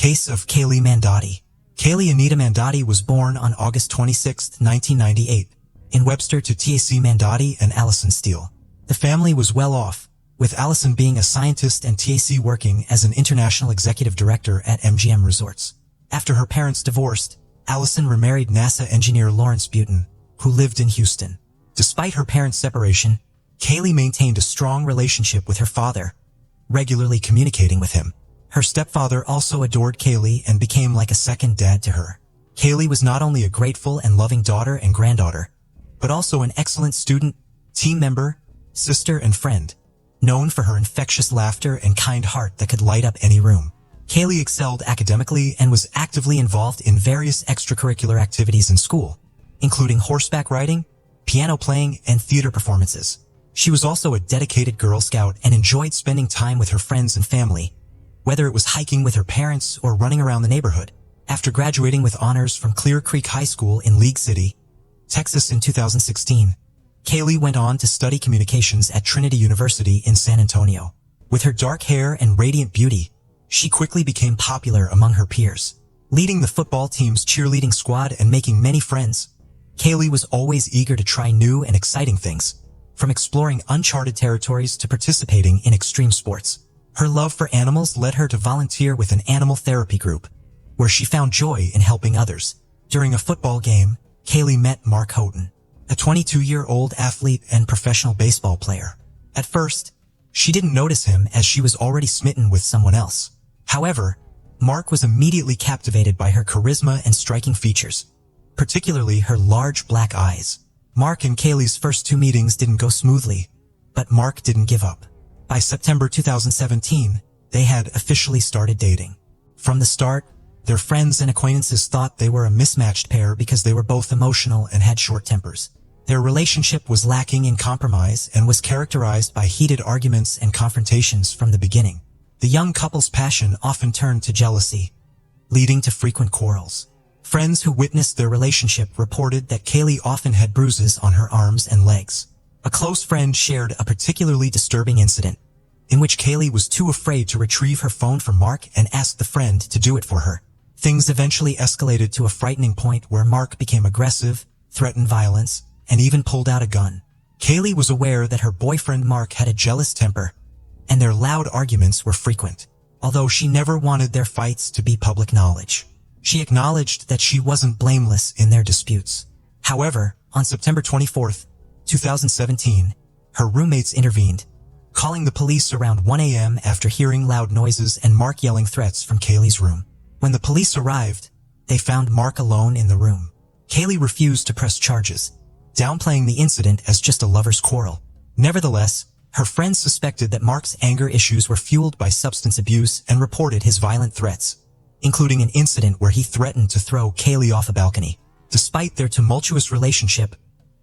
Case of Kaylee Mandotti. Kaylee Anita Mandotti was born on August 26, 1998, in Webster to T.A.C. Mandotti and Allison Steele. The family was well off, with Allison being a scientist and T.A.C. working as an international executive director at MGM Resorts. After her parents divorced, Allison remarried NASA engineer Lawrence Butin, who lived in Houston. Despite her parents' separation, Kaylee maintained a strong relationship with her father, regularly communicating with him. Her stepfather also adored Kaylee and became like a second dad to her. Kaylee was not only a grateful and loving daughter and granddaughter, but also an excellent student, team member, sister, and friend, known for her infectious laughter and kind heart that could light up any room. Kaylee excelled academically and was actively involved in various extracurricular activities in school, including horseback riding, piano playing, and theater performances. She was also a dedicated Girl Scout and enjoyed spending time with her friends and family, whether it was hiking with her parents or running around the neighborhood. After graduating with honors from Clear Creek High School in League City, Texas in 2016, Kaylee went on to study communications at Trinity University in San Antonio. With her dark hair and radiant beauty, she quickly became popular among her peers. Leading the football team's cheerleading squad and making many friends, Kaylee was always eager to try new and exciting things, from exploring uncharted territories to participating in extreme sports. Her love for animals led her to volunteer with an animal therapy group, where she found joy in helping others. During a football game, Kaylee met Mark Houghton, a 22-year-old athlete and professional baseball player. At first, she didn't notice him as she was already smitten with someone else. However, Mark was immediately captivated by her charisma and striking features, particularly her large black eyes. Mark and Kaylee's first two meetings didn't go smoothly, but Mark didn't give up. By September 2017, they had officially started dating. From the start, their friends and acquaintances thought they were a mismatched pair because they were both emotional and had short tempers. Their relationship was lacking in compromise and was characterized by heated arguments and confrontations from the beginning. The young couple's passion often turned to jealousy, leading to frequent quarrels. Friends who witnessed their relationship reported that Kaylee often had bruises on her arms and legs. A close friend shared a particularly disturbing incident, in which Kaylee was too afraid to retrieve her phone from Mark and asked the friend to do it for her. Things eventually escalated to a frightening point where Mark became aggressive, threatened violence, and even pulled out a gun. Kaylee was aware that her boyfriend Mark had a jealous temper, and their loud arguments were frequent. Although she never wanted their fights to be public knowledge, she acknowledged that she wasn't blameless in their disputes. However, on September 24, 2017, her roommates intervened, calling the police around 1 a.m. after hearing loud noises and Mark yelling threats from Kaylee's room. When the police arrived, they found Mark alone in the room. Kaylee refused to press charges, downplaying the incident as just a lover's quarrel. Nevertheless, her friends suspected that Mark's anger issues were fueled by substance abuse and reported his violent threats, including an incident where he threatened to throw Kaylee off a balcony. Despite their tumultuous relationship,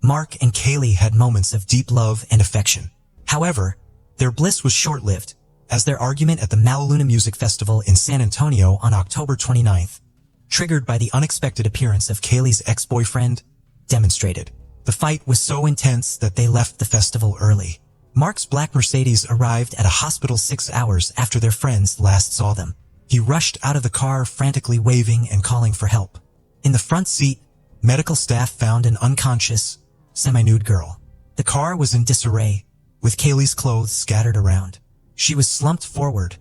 Mark and Kaylee had moments of deep love and affection. However, their bliss was short-lived, as their argument at the Malaluna Music Festival in San Antonio on October 29th, triggered by the unexpected appearance of Kaylee's ex-boyfriend, demonstrated. The fight was so intense that they left the festival early. Mark's black Mercedes arrived at a hospital 6 hours after their friends last saw them. He rushed out of the car frantically waving and calling for help. In the front seat, medical staff found an unconscious, semi-nude girl. The car was in disarray, with Kaylee's clothes scattered around. She was slumped forward,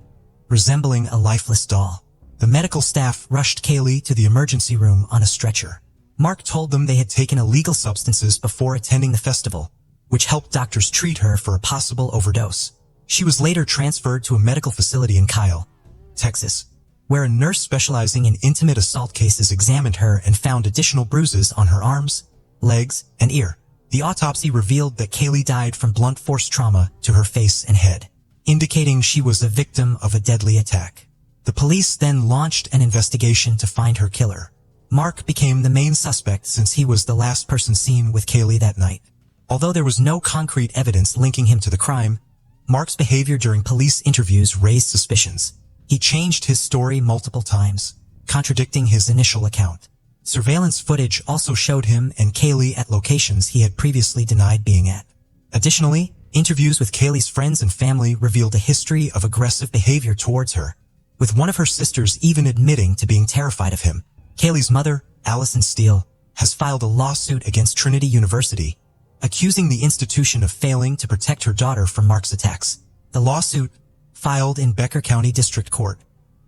resembling a lifeless doll. The medical staff rushed Kaylee to the emergency room on a stretcher. Mark told them they had taken illegal substances before attending the festival, which helped doctors treat her for a possible overdose. She was later transferred to a medical facility in Kyle, Texas, where a nurse specializing in intimate assault cases examined her and found additional bruises on her arms, legs, and ear. The autopsy revealed that Kaylee died from blunt force trauma to her face and head, indicating she was a victim of a deadly attack. The police then launched an investigation to find her killer. Mark became the main suspect since he was the last person seen with Kaylee that night. Although there was no concrete evidence linking him to the crime, Mark's behavior during police interviews raised suspicions. He changed his story multiple times, contradicting his initial account. Surveillance footage also showed him and Kaylee at locations he had previously denied being at. Additionally, interviews with Kaylee's friends and family revealed a history of aggressive behavior towards her, with one of her sisters even admitting to being terrified of him. Kaylee's mother, Allison Steele, has filed a lawsuit against Trinity University, accusing the institution of failing to protect her daughter from Mark's attacks. The lawsuit, filed in Becker County District Court,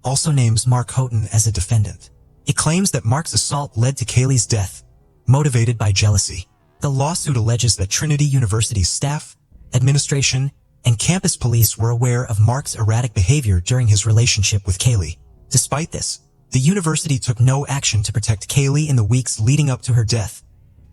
also names Mark Houghton as a defendant. It claims that Mark's assault led to Kaylee's death, motivated by jealousy. The lawsuit alleges that Trinity University's staff, administration, and campus police were aware of Mark's erratic behavior during his relationship with Kaylee. Despite this, the university took no action to protect Kaylee in the weeks leading up to her death,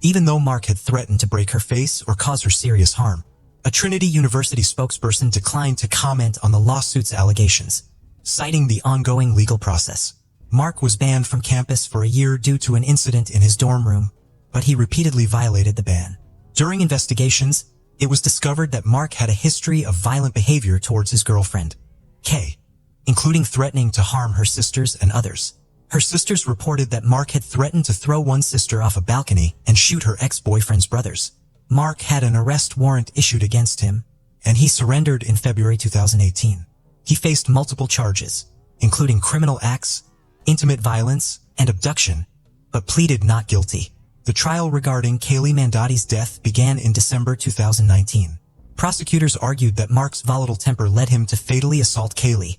even though Mark had threatened to break her face or cause her serious harm. A Trinity University spokesperson declined to comment on the lawsuit's allegations, citing the ongoing legal process. Mark was banned from campus for a year due to an incident in his dorm room, but he repeatedly violated the ban. During investigations, it was discovered that Mark had a history of violent behavior towards his girlfriend, Kay, including threatening to harm her sisters and others. Her sisters reported that Mark had threatened to throw one sister off a balcony and shoot her ex-boyfriend's brothers. Mark had an arrest warrant issued against him, and he surrendered in February 2018. He faced multiple charges, including criminal acts, intimate violence, and abduction, but pleaded not guilty. The trial regarding Kaylee Mandotti's death began in December 2019. Prosecutors argued that Mark's volatile temper led him to fatally assault Kaylee,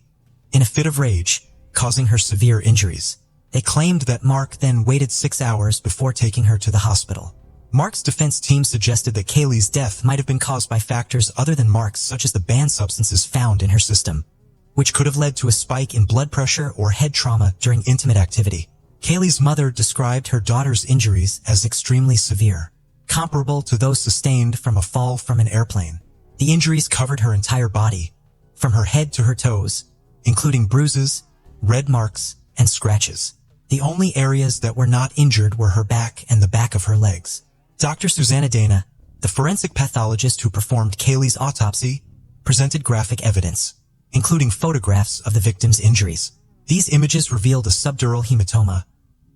in a fit of rage, causing her severe injuries. They claimed that Mark then waited 6 hours before taking her to the hospital. Mark's defense team suggested that Kaylee's death might have been caused by factors other than Mark's, such as the banned substances found in her system, which could have led to a spike in blood pressure or head trauma during intimate activity. Kaylee's mother described her daughter's injuries as extremely severe, comparable to those sustained from a fall from an airplane. The injuries covered her entire body, from her head to her toes, including bruises, red marks, and scratches. The only areas that were not injured were her back and the back of her legs. Dr. Susanna Dana, the forensic pathologist who performed Kaylee's autopsy, presented graphic evidence, including photographs of the victim's injuries. These images revealed a subdural hematoma,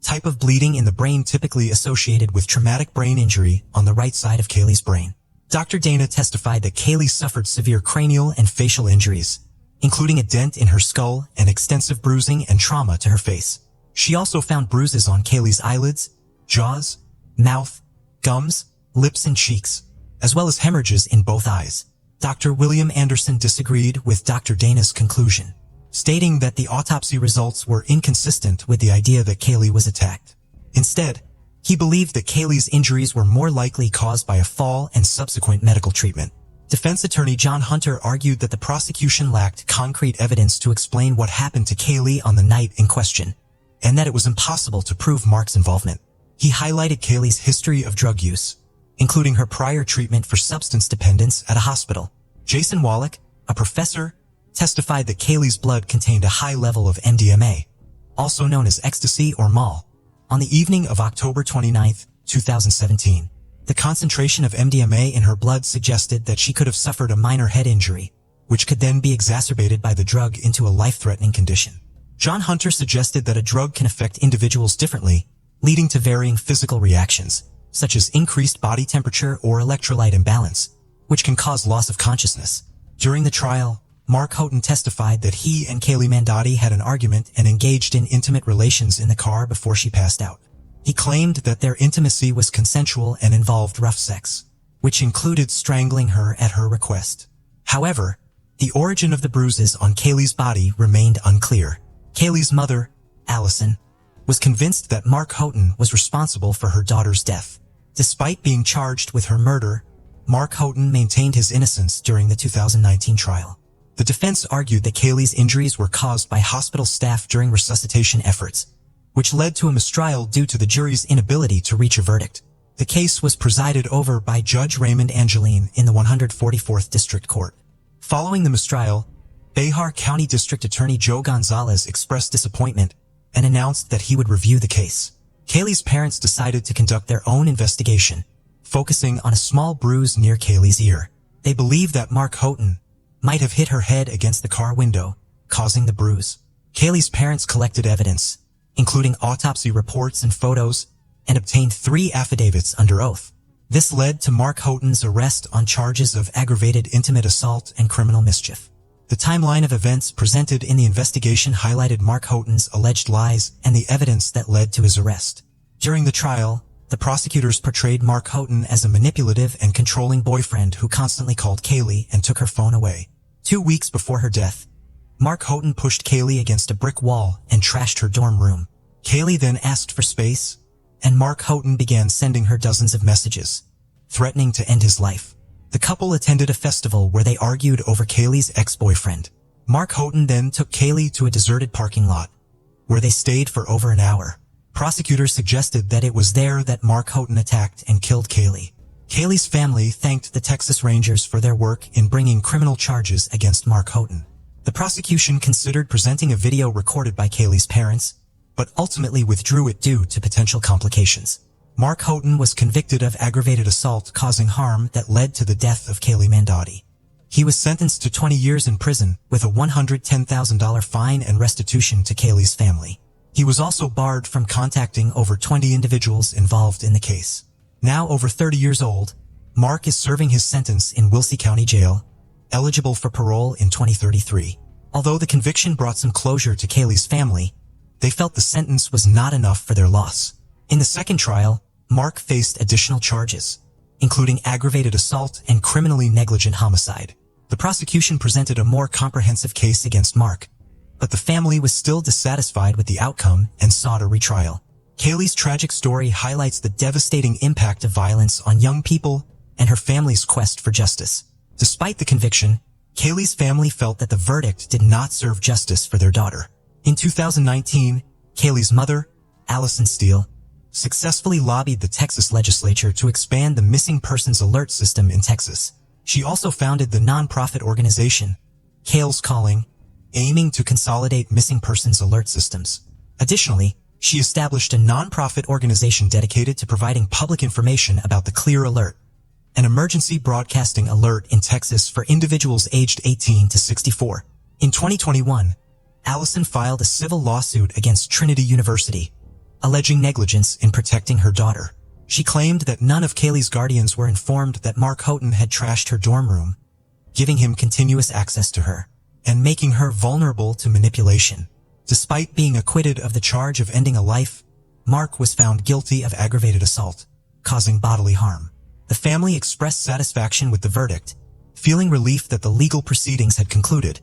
type of bleeding in the brain typically associated with traumatic brain injury on the right side of Kaylee's brain. Dr. Dana testified that Kaylee suffered severe cranial and facial injuries, including a dent in her skull and extensive bruising and trauma to her face. She also found bruises on Kaylee's eyelids, jaws, mouth, gums, lips, and cheeks, as well as hemorrhages in both eyes. Dr. William Anderson disagreed with Dr. Dana's conclusion, stating that the autopsy results were inconsistent with the idea that Kaylee was attacked. Instead, he believed that Kaylee's injuries were more likely caused by a fall and subsequent medical treatment. Defense attorney John Hunter argued that the prosecution lacked concrete evidence to explain what happened to Kaylee on the night in question, and that it was impossible to prove Mark's involvement. He highlighted Kaylee's history of drug use, including her prior treatment for substance dependence at a hospital. Jason Wallach, a professor, testified that Kaylee's blood contained a high level of MDMA, also known as ecstasy or mol. On the evening of October 29, 2017, the concentration of MDMA in her blood suggested that she could have suffered a minor head injury, which could then be exacerbated by the drug into a life-threatening condition. John Hunter suggested that a drug can affect individuals differently, leading to varying physical reactions, such as increased body temperature or electrolyte imbalance, which can cause loss of consciousness. During the trial, Mark Houghton testified that he and Kaylee Mandotti had an argument and engaged in intimate relations in the car before she passed out. He claimed that their intimacy was consensual and involved rough sex, which included strangling her at her request. However, the origin of the bruises on Kaylee's body remained unclear. Kaylee's mother, Allison, was convinced that Mark Houghton was responsible for her daughter's death. Despite being charged with her murder, Mark Houghton maintained his innocence during the 2019 trial. The defense argued that Kaylee's injuries were caused by hospital staff during resuscitation efforts, which led to a mistrial due to the jury's inability to reach a verdict. The case was presided over by Judge Raymond Angeline in the 144th District Court. Following the mistrial, Bexar County District Attorney Joe Gonzalez expressed disappointment and announced that he would review the case. Kaylee's parents decided to conduct their own investigation, focusing on a small bruise near Kaylee's ear. They believe that Mark Houghton might have hit her head against the car window, causing the bruise. Kaylee's parents collected evidence, including autopsy reports and photos, and obtained 3 affidavits under oath. This led to Mark Houghton's arrest on charges of aggravated intimate assault and criminal mischief. The timeline of events presented in the investigation highlighted Mark Houghton's alleged lies and the evidence that led to his arrest. During the trial, the prosecutors portrayed Mark Houghton as a manipulative and controlling boyfriend who constantly called Kaylee and took her phone away. 2 weeks before her death, Mark Houghton pushed Kaylee against a brick wall and trashed her dorm room. Kaylee then asked for space, and Mark Houghton began sending her dozens of messages, threatening to end his life. The couple attended a festival where they argued over Kaylee's ex-boyfriend. Mark Houghton then took Kaylee to a deserted parking lot, where they stayed for over an hour. Prosecutors suggested that it was there that Mark Houghton attacked and killed Kaylee. Kaylee's family thanked the Texas Rangers for their work in bringing criminal charges against Mark Houghton. The prosecution considered presenting a video recorded by Kaylee's parents, but ultimately withdrew it due to potential complications. Mark Houghton was convicted of aggravated assault causing harm that led to the death of Kaylee Mandotti. He was sentenced to 20 years in prison with a $110,000 fine and restitution to Kaylee's family. He was also barred from contacting over 20 individuals involved in the case. Now over 30 years old, Mark is serving his sentence in Wilsey County Jail, eligible for parole in 2033. Although the conviction brought some closure to Kaylee's family, they felt the sentence was not enough for their loss. In the second trial, Mark faced additional charges, including aggravated assault and criminally negligent homicide. The prosecution presented a more comprehensive case against Mark, but the family was still dissatisfied with the outcome and sought a retrial. Kaylee's tragic story highlights the devastating impact of violence on young people and her family's quest for justice. Despite the conviction, Kaylee's family felt that the verdict did not serve justice for their daughter. In 2019, Kaylee's mother, Allison Steele, successfully lobbied the Texas legislature to expand the missing persons alert system in Texas. She also founded the nonprofit organization, Kaylee's Calling, aiming to consolidate missing persons alert systems. Additionally, she established a nonprofit organization dedicated to providing public information about the Clear Alert, an emergency broadcasting alert in Texas for individuals aged 18 to 64. In 2021, Allison filed a civil lawsuit against Trinity University, alleging negligence in protecting her daughter. She claimed that none of Kaylee's guardians were informed that Mark Houghton had trashed her dorm room, giving him continuous access to her, and making her vulnerable to manipulation. Despite being acquitted of the charge of ending a life, Mark was found guilty of aggravated assault, causing bodily harm. The family expressed satisfaction with the verdict, feeling relief that the legal proceedings had concluded,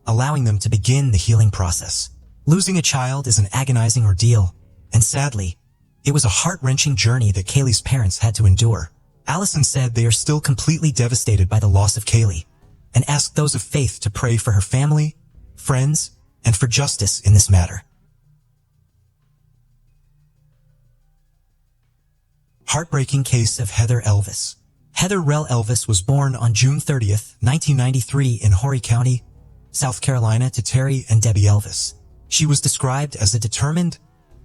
allowing them to begin the healing process. Losing a child is an agonizing ordeal, and sadly, it was a heart-wrenching journey that Kaylee's parents had to endure. Allison said they are still completely devastated by the loss of Kaylee, and asked those of faith to pray for her family, friends, and for justice in this matter. Heartbreaking case of Heather Elvis. Heather Rell Elvis was born on June 30, 1993 in Horry County, South Carolina to Terry and Debbie Elvis. She was described as a determined,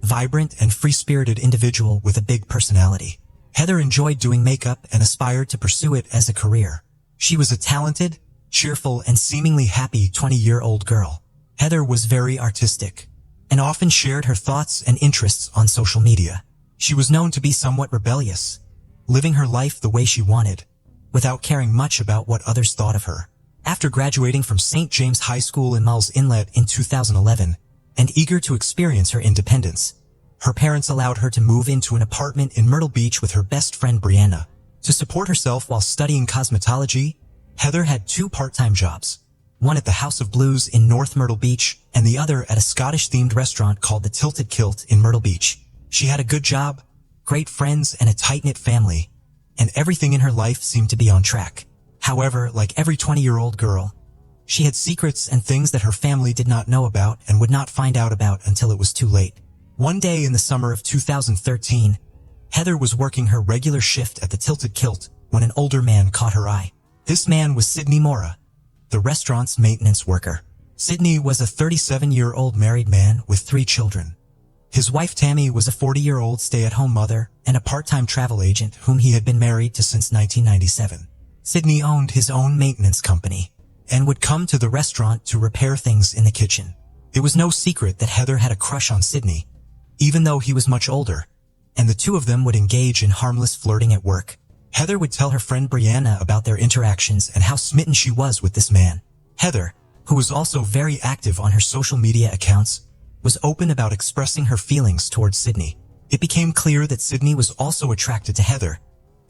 vibrant, and free-spirited individual with a big personality. Heather enjoyed doing makeup and aspired to pursue it as a career. She was a talented, cheerful, and seemingly happy 20-year-old girl. Heather was very artistic, and often shared her thoughts and interests on social media. She was known to be somewhat rebellious, living her life the way she wanted, without caring much about what others thought of her. After graduating from St. James High School in Mulls Inlet in 2011, and eager to experience her independence, her parents allowed her to move into an apartment in Myrtle Beach with her best friend Brianna. To support herself while studying cosmetology, Heather had 2 part-time jobs, one at the House of Blues in North Myrtle Beach and the other at a Scottish-themed restaurant called the Tilted Kilt in Myrtle Beach. She had a good job, great friends, and a tight-knit family, and everything in her life seemed to be on track. However, like every 20-year-old girl, she had secrets and things that her family did not know about and would not find out about until it was too late. One day in the summer of 2013, Heather was working her regular shift at the Tilted Kilt when an older man caught her eye. This man was Sidney Mora, the restaurant's maintenance worker. Sidney was a 37-year-old married man with 3 children. His wife Tammy was a 40-year-old stay-at-home mother and a part-time travel agent whom he had been married to since 1997. Sidney owned his own maintenance company and would come to the restaurant to repair things in the kitchen. It was no secret that Heather had a crush on Sidney, even though he was much older, and the two of them would engage in harmless flirting at work. Heather would tell her friend Brianna about their interactions and how smitten she was with this man. Heather, who was also very active on her social media accounts, was open about expressing her feelings towards Sydney. It became clear that Sydney was also attracted to Heather,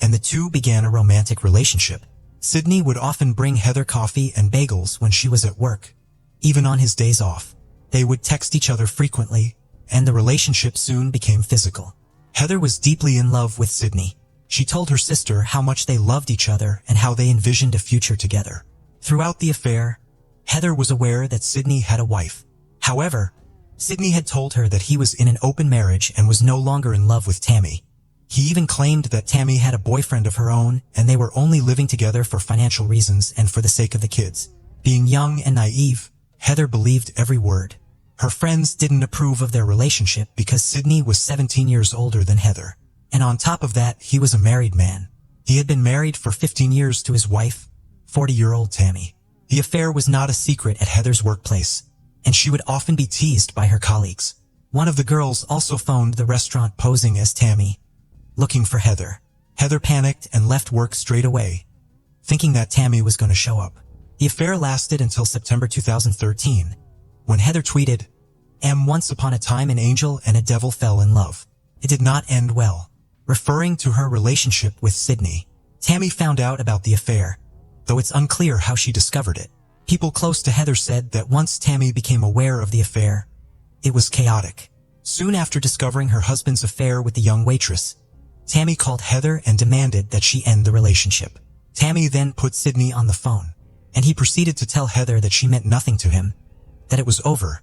and the two began a romantic relationship. Sydney would often bring Heather coffee and bagels when she was at work, even on his days off. They would text each other frequently, and the relationship soon became physical. Heather was deeply in love with Sydney. She told her sister how much they loved each other and how they envisioned a future together. Throughout the affair, Heather was aware that Sydney had a wife. However, Sydney had told her that he was in an open marriage and was no longer in love with Tammy. He even claimed that Tammy had a boyfriend of her own and they were only living together for financial reasons and for the sake of the kids. Being young and naive, Heather believed every word. Her friends didn't approve of their relationship because Sydney was 17 years older than Heather. And on top of that, he was a married man. He had been married for 15 years to his wife, 40-year-old Tammy. The affair was not a secret at Heather's workplace, and she would often be teased by her colleagues. One of the girls also phoned the restaurant posing as Tammy, looking for Heather. Heather panicked and left work straight away, thinking that Tammy was going to show up. The affair lasted until September 2013, when Heather tweeted, Once upon a time an angel and a devil fell in love. It did not end well," referring to her relationship with Sydney. Tammy found out about the affair, though it's unclear how she discovered it. People close to Heather said that once Tammy became aware of the affair, it was chaotic. Soon after discovering her husband's affair with the young waitress, Tammy called Heather and demanded that she end the relationship. Tammy then put Sydney on the phone, and he proceeded to tell Heather that she meant nothing to him, that it was over,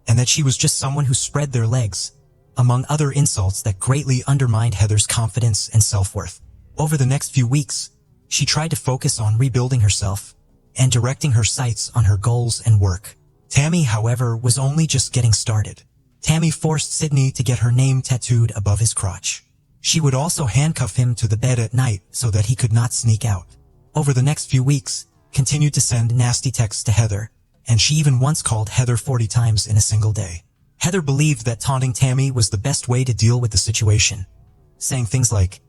and that she was just someone who spread their legs, among other insults that greatly undermined Heather's confidence and self-worth. Over the next few weeks, she tried to focus on rebuilding herself and directing her sights on her goals and work. Tammy, however, was only just getting started. Tammy forced Sydney to get her name tattooed above his crotch. She would also handcuff him to the bed at night so that he could not sneak out. Over the next few weeks, continued to send nasty texts to Heather, and she even once called Heather 40 times in a single day. Heather believed that taunting Tammy was the best way to deal with the situation, saying things like,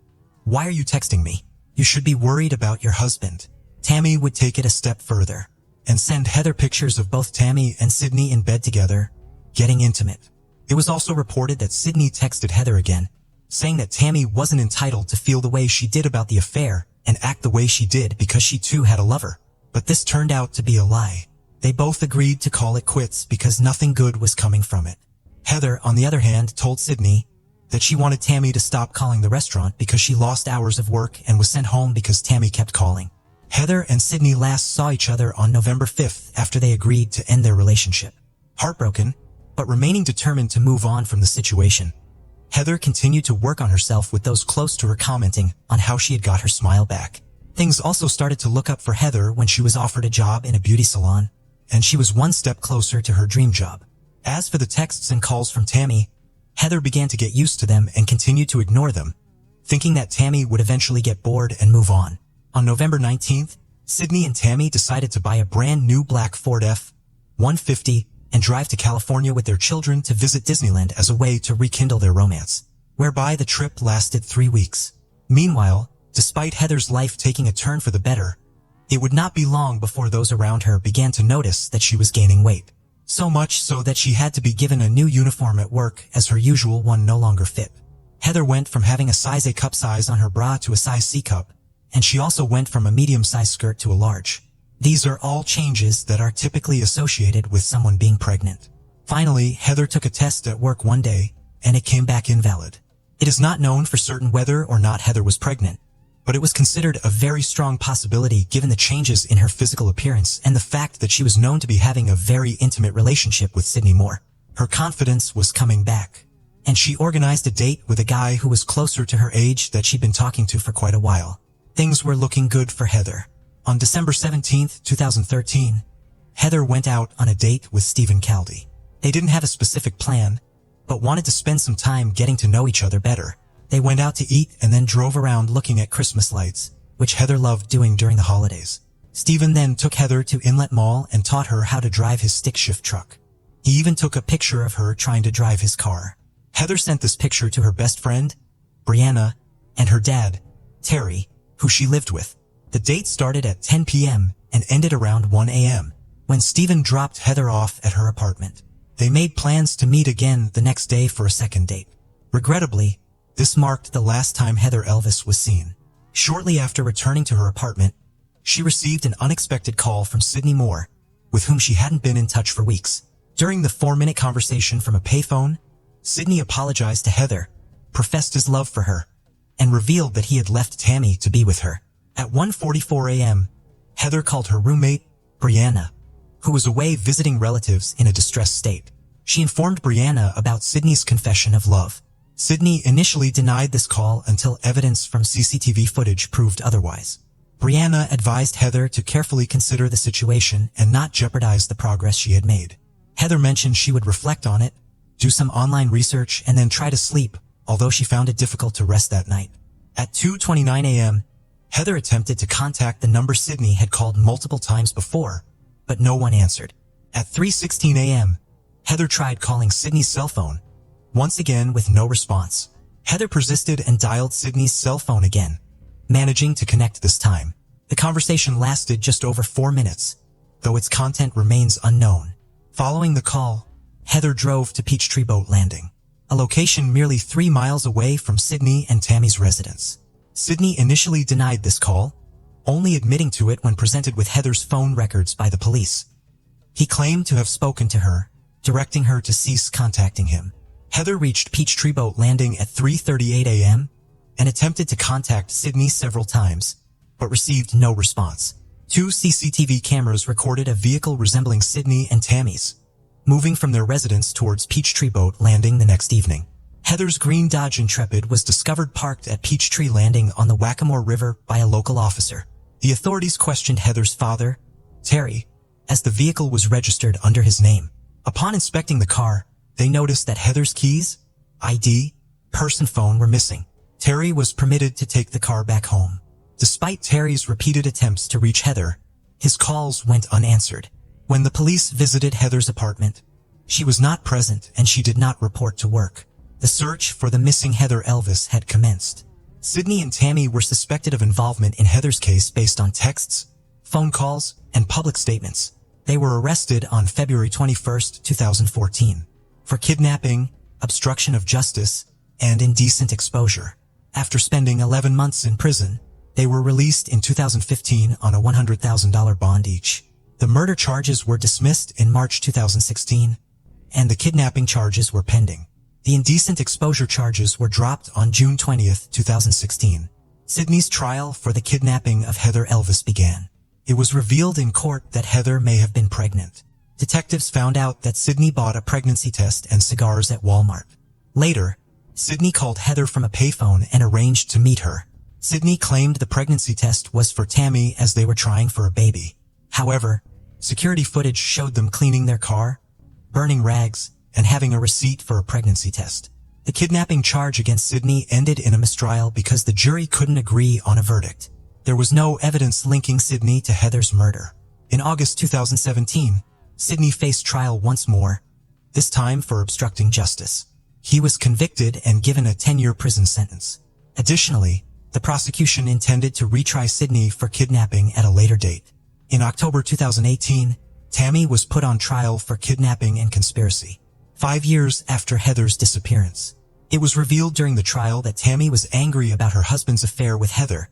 "Why are you texting me? You should be worried about your husband." Tammy would take it a step further and send Heather pictures of both Tammy and Sydney in bed together, getting intimate. It was also reported that Sydney texted Heather again, saying that Tammy wasn't entitled to feel the way she did about the affair and act the way she did because she too had a lover. But this turned out to be a lie. They both agreed to call it quits because nothing good was coming from it. Heather, on the other hand, told Sydney that she wanted Tammy to stop calling the restaurant because she lost hours of work and was sent home because Tammy kept calling. Heather and Sydney last saw each other on November 5th after they agreed to end their relationship. Heartbroken, but remaining determined to move on from the situation, Heather continued to work on herself, with those close to her commenting on how she had got her smile back. Things also started to look up for Heather when she was offered a job in a beauty salon, and she was one step closer to her dream job. As for the texts and calls from Tammy, Heather began to get used to them and continued to ignore them, thinking that Tammy would eventually get bored and move on. On November 19th, Sydney and Tammy decided to buy a brand new black Ford F-150 and drive to California with their children to visit Disneyland as a way to rekindle their romance, whereby the trip lasted 3 weeks. Meanwhile, despite Heather's life taking a turn for the better, it would not be long before those around her began to notice that she was gaining weight. So much so that she had to be given a new uniform at work as her usual one no longer fit. Heather went from having a size A cup size on her bra to a size C cup, and she also went from a medium-sized skirt to a large. These are all changes that are typically associated with someone being pregnant. Finally, Heather took a test at work one day, and it came back invalid. It is not known for certain whether or not Heather was pregnant, but it was considered a very strong possibility given the changes in her physical appearance and the fact that she was known to be having a very intimate relationship with Sydney Moore. Her confidence was coming back, and she organized a date with a guy who was closer to her age that she'd been talking to for quite a while. Things were looking good for Heather. On December 17th, 2013, Heather went out on a date with Stephen Caldy. They didn't have a specific plan, but wanted to spend some time getting to know each other better. They went out to eat and then drove around looking at Christmas lights, which Heather loved doing during the holidays. Stephen then took Heather to Inlet Mall and taught her how to drive his stick shift truck. He even took a picture of her trying to drive his car. Heather sent this picture to her best friend, Brianna, and her dad, Terry, who she lived with. The date started at 10 p.m. and ended around 1 a.m. when Stephen dropped Heather off at her apartment. They made plans to meet again the next day for a second date. Regrettably, this marked the last time Heather Elvis was seen. Shortly after returning to her apartment, she received an unexpected call from Sydney Moore, with whom she hadn't been in touch for weeks. During the 4-minute conversation from a payphone, Sydney apologized to Heather, professed his love for her, and revealed that he had left Tammy to be with her. At 1:44 a.m., Heather called her roommate, Brianna, who was away visiting relatives in a distressed state. She informed Brianna about Sydney's confession of love. Sydney initially denied this call until evidence from CCTV footage proved otherwise. Brianna advised Heather to carefully consider the situation and not jeopardize the progress she had made. Heather mentioned she would reflect on it, do some online research, and then try to sleep, although she found it difficult to rest that night. At 2:29 a.m., Heather attempted to contact the number Sydney had called multiple times before, but no one answered. At 3:16 a.m., Heather tried calling Sydney's cell phone, once again with no response. Heather persisted and dialed Sydney's cell phone again, managing to connect this time. The conversation lasted just over 4 minutes, though its content remains unknown. Following the call, Heather drove to Peachtree Boat Landing, a location merely 3 miles away from Sydney and Tammy's residence. Sydney initially denied this call, only admitting to it when presented with Heather's phone records by the police. He claimed to have spoken to her, directing her to cease contacting him. Heather reached Peachtree Boat Landing at 3:38 a.m. and attempted to contact Sydney several times, but received no response. 2 CCTV cameras recorded a vehicle resembling Sydney and Tammy's, moving from their residence towards Peachtree Boat Landing the next evening. Heather's green Dodge Intrepid was discovered parked at Peachtree Landing on the Waccamaw River by a local officer. The authorities questioned Heather's father, Terry, as the vehicle was registered under his name. Upon inspecting the car, they noticed that Heather's keys, ID, purse and phone were missing. Terry was permitted to take the car back home. Despite Terry's repeated attempts to reach Heather, his calls went unanswered. When the police visited Heather's apartment, she was not present and she did not report to work. The search for the missing Heather Elvis had commenced. Sydney and Tammy were suspected of involvement in Heather's case based on texts, phone calls, and public statements. They were arrested on February 21, 2014, for kidnapping, obstruction of justice, and indecent exposure. After spending 11 months in prison, they were released in 2015 on a $100,000 bond each. The murder charges were dismissed in March 2016, and the kidnapping charges were pending. The indecent exposure charges were dropped on June 20, 2016. Sydney's trial for the kidnapping of Heather Elvis began. It was revealed in court that Heather may have been pregnant. Detectives found out that Sydney bought a pregnancy test and cigars at Walmart. Later, Sydney called Heather from a payphone and arranged to meet her. Sydney claimed the pregnancy test was for Tammy as they were trying for a baby. However, security footage showed them cleaning their car, burning rags, and having a receipt for a pregnancy test. The kidnapping charge against Sydney ended in a mistrial because the jury couldn't agree on a verdict. There was no evidence linking Sydney to Heather's murder. In August 2017, Sydney faced trial once more, this time for obstructing justice. He was convicted and given a 10-year prison sentence. Additionally, the prosecution intended to retry Sydney for kidnapping at a later date. In October 2018, Tammy was put on trial for kidnapping and conspiracy, 5 years after Heather's disappearance. It was revealed during the trial that Tammy was angry about her husband's affair with Heather,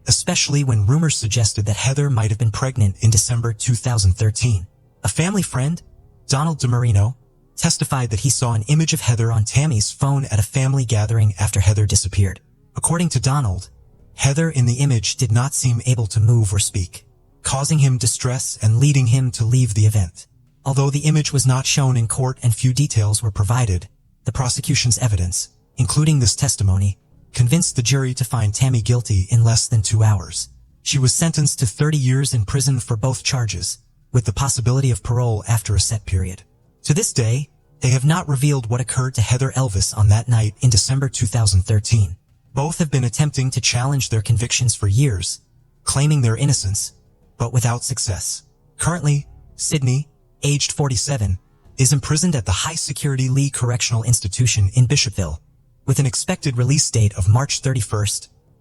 especially when rumors suggested that Heather might have been pregnant in December 2013. A family friend, Donald DeMarino, testified that he saw an image of Heather on Tammy's phone at a family gathering after Heather disappeared. According to Donald, Heather in the image did not seem able to move or speak, causing him distress and leading him to leave the event. Although the image was not shown in court and few details were provided, the prosecution's evidence, including this testimony, convinced the jury to find Tammy guilty in less than 2 hours. She was sentenced to 30 years in prison for both charges, with the possibility of parole after a set period. To this day, they have not revealed what occurred to Heather Elvis on that night in December 2013. Both have been attempting to challenge their convictions for years, claiming their innocence, but without success. Currently, Sydney, aged 47, is imprisoned at the high-security Lee Correctional Institution in Bishopville, with an expected release date of March 31,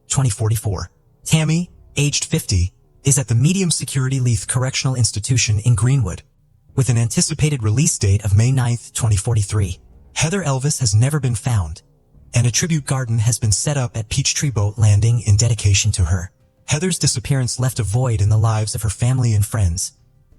2044. Tammy, aged 50, is at the medium-security Leith Correctional Institution in Greenwood, with an anticipated release date of May 9, 2043. Heather Elvis has never been found, and a tribute garden has been set up at Peachtree Boat Landing in dedication to her. Heather's disappearance left a void in the lives of her family and friends,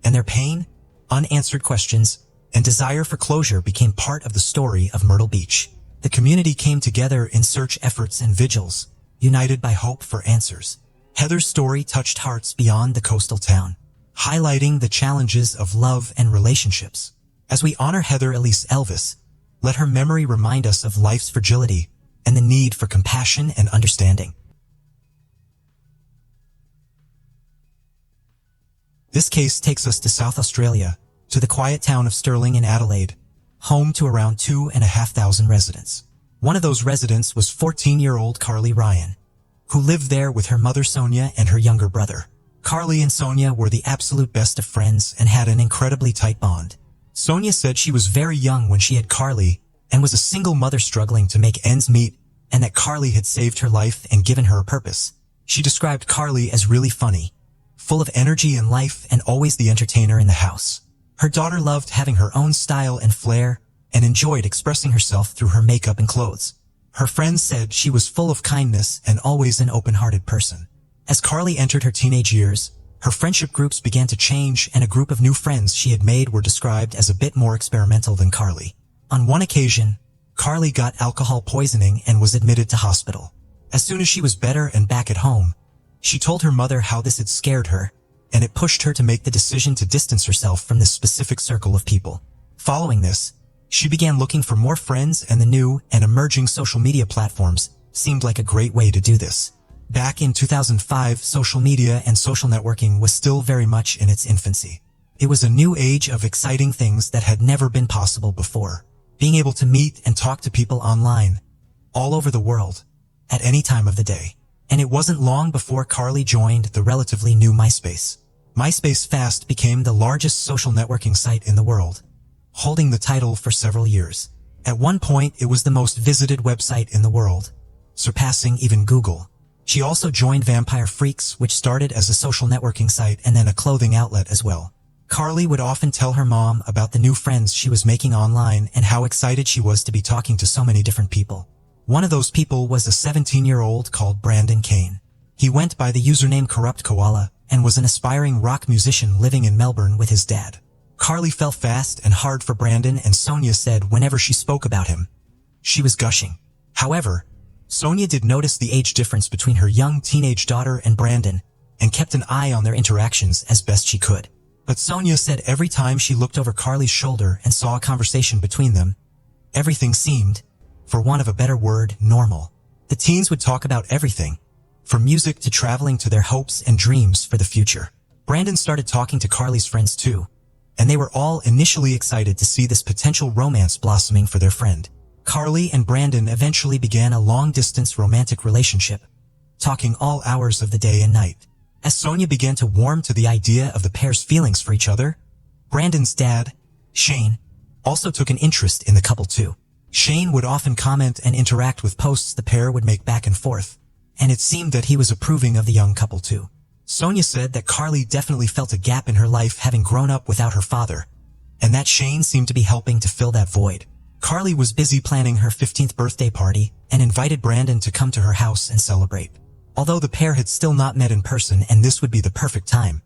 and their pain, unanswered questions, and desire for closure became part of the story of Myrtle Beach. The community came together in search efforts and vigils, united by hope for answers. Heather's story touched hearts beyond the coastal town, highlighting the challenges of love and relationships. As we honor Heather Elise Elvis, let her memory remind us of life's fragility and the need for compassion and understanding. This case takes us to South Australia, to the quiet town of Stirling in Adelaide, home to around 2,500 residents. One of those residents was 14-year-old Carly Ryan, who lived there with her mother Sonia and her younger brother. Carly and Sonia were the absolute best of friends and had an incredibly tight bond. Sonia said she was very young when she had Carly and was a single mother struggling to make ends meet, and that Carly had saved her life and given her a purpose. She described Carly as really funny, full of energy and life, and always the entertainer in the house. Her daughter loved having her own style and flair and enjoyed expressing herself through her makeup and clothes. Her friends said she was full of kindness and always an open-hearted person. As Carly entered her teenage years, her friendship groups began to change, and a group of new friends she had made were described as a bit more experimental than Carly. On one occasion, Carly got alcohol poisoning and was admitted to hospital. As soon as she was better and back at home, she told her mother how this had scared her, and it pushed her to make the decision to distance herself from this specific circle of people. Following this, she began looking for more friends, and the new and emerging social media platforms seemed like a great way to do this. Back in 2005, social media and social networking was still very much in its infancy. It was a new age of exciting things that had never been possible before. Being able to meet and talk to people online, all over the world, at any time of the day. And it wasn't long before Carly joined the relatively new MySpace. MySpace fast became the largest social networking site in the world, holding the title for several years. At one point, it was the most visited website in the world, surpassing even Google. She also joined Vampire Freaks, which started as a social networking site and then a clothing outlet as well. Carly would often tell her mom about the new friends she was making online and how excited she was to be talking to so many different people. One of those people was a 17-year-old called Brandon Kane. He went by the username Corrupt Koala and was an aspiring rock musician living in Melbourne with his dad. Carly fell fast and hard for Brandon, and Sonia said whenever she spoke about him, she was gushing. However, Sonia did notice the age difference between her young teenage daughter and Brandon and kept an eye on their interactions as best she could. But Sonia said every time she looked over Carly's shoulder and saw a conversation between them, everything seemed, for want of a better word, normal. The teens would talk about everything, from music to traveling to their hopes and dreams for the future. Brandon started talking to Carly's friends too, and they were all initially excited to see this potential romance blossoming for their friend. Carly and Brandon eventually began a long-distance romantic relationship, talking all hours of the day and night. As Sonia began to warm to the idea of the pair's feelings for each other, Brandon's dad, Shane, also took an interest in the couple too. Shane would often comment and interact with posts the pair would make back and forth, and it seemed that he was approving of the young couple too. Sonia said that Carly definitely felt a gap in her life having grown up without her father, and that Shane seemed to be helping to fill that void. Carly was busy planning her 15th birthday party and invited Brandon to come to her house and celebrate. Although the pair had still not met in person and this would be the perfect time,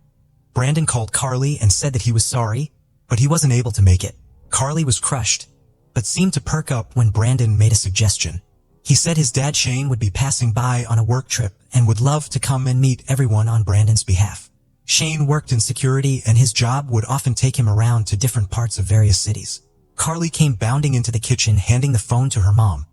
Brandon called Carly and said that he was sorry, but he wasn't able to make it. Carly was crushed, but seemed to perk up when Brandon made a suggestion. He said his dad Shane would be passing by on a work trip and would love to come and meet everyone on Brandon's behalf. Shane worked in security and his job would often take him around to different parts of various cities. Carly came bounding into the kitchen handing the phone to her mom,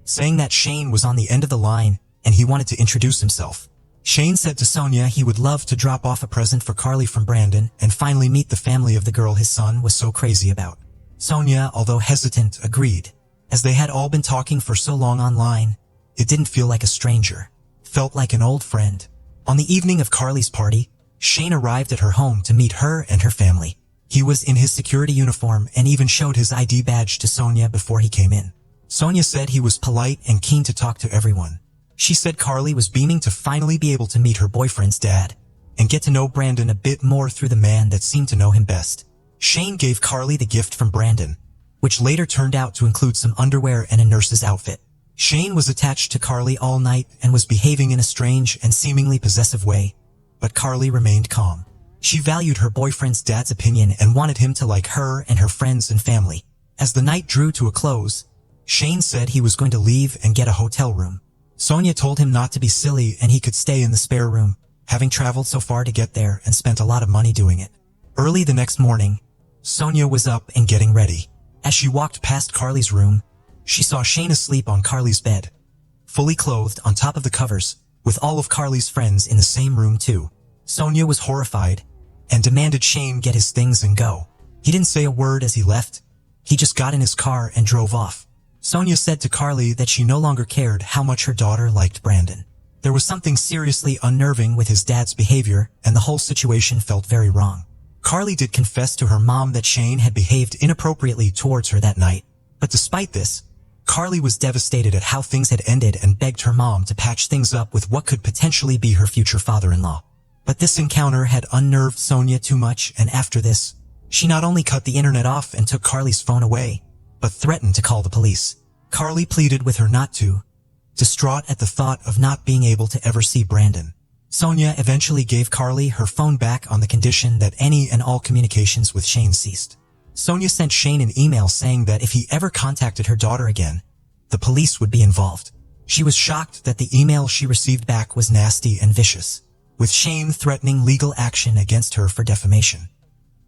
saying that Shane was on the end of the line and he wanted to introduce himself. Shane said to Sonia he would love to drop off a present for Carly from Brandon and finally meet the family of the girl his son was so crazy about. Sonia, although hesitant, agreed. As they had all been talking for so long online, it didn't feel like a stranger. Felt like an old friend. On the evening of Carly's party, Shane arrived at her home to meet her and her family. He was in his security uniform and even showed his ID badge to Sonia before he came in. Sonia said he was polite and keen to talk to everyone. She said Carly was beaming to finally be able to meet her boyfriend's dad, and get to know Brandon a bit more through the man that seemed to know him best. Shane gave Carly the gift from Brandon, which later turned out to include some underwear and a nurse's outfit. Shane was attached to Carly all night and was behaving in a strange and seemingly possessive way, but Carly remained calm. She valued her boyfriend's dad's opinion and wanted him to like her and her friends and family. As the night drew to a close, Shane said he was going to leave and get a hotel room. Sonia told him not to be silly and he could stay in the spare room, having traveled so far to get there and spent a lot of money doing it. Early the next morning, Sonia was up and getting ready. As she walked past Carly's room, she saw Shane asleep on Carly's bed, fully clothed on top of the covers, with all of Carly's friends in the same room too. Sonia was horrified and demanded Shane get his things and go. He didn't say a word as he left. He just got in his car and drove off. Sonia said to Carly that she no longer cared how much her daughter liked Brandon. There was something seriously unnerving with his dad's behavior, and the whole situation felt very wrong. Carly did confess to her mom that Shane had behaved inappropriately towards her that night. But despite this, Carly was devastated at how things had ended and begged her mom to patch things up with what could potentially be her future father-in-law. But this encounter had unnerved Sonia too much, and after this, she not only cut the internet off and took Carly's phone away, but threatened to call the police. Carly pleaded with her not to, distraught at the thought of not being able to ever see Brandon. Sonia eventually gave Carly her phone back on the condition that any and all communications with Shane ceased. Sonia sent Shane an email saying that if he ever contacted her daughter again, the police would be involved. She was shocked that the email she received back was nasty and vicious, with Shane threatening legal action against her for defamation.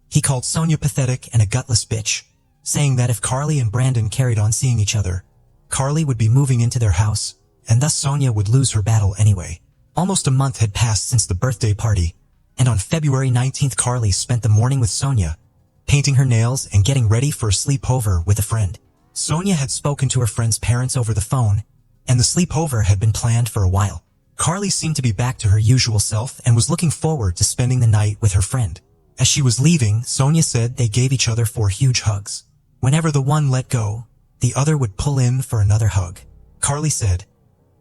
He called Sonia pathetic and a gutless bitch, saying that if Carly and Brandon carried on seeing each other, Carly would be moving into their house, and thus Sonia would lose her battle anyway. Almost a month had passed since the birthday party, and on February 19th Carly spent the morning with Sonia, painting her nails and getting ready for a sleepover with a friend. Sonia had spoken to her friend's parents over the phone, and the sleepover had been planned for a while. Carly seemed to be back to her usual self and was looking forward to spending the night with her friend. As she was leaving, Sonia said they gave each other 4 huge hugs. Whenever the one let go, the other would pull in for another hug. Carly said,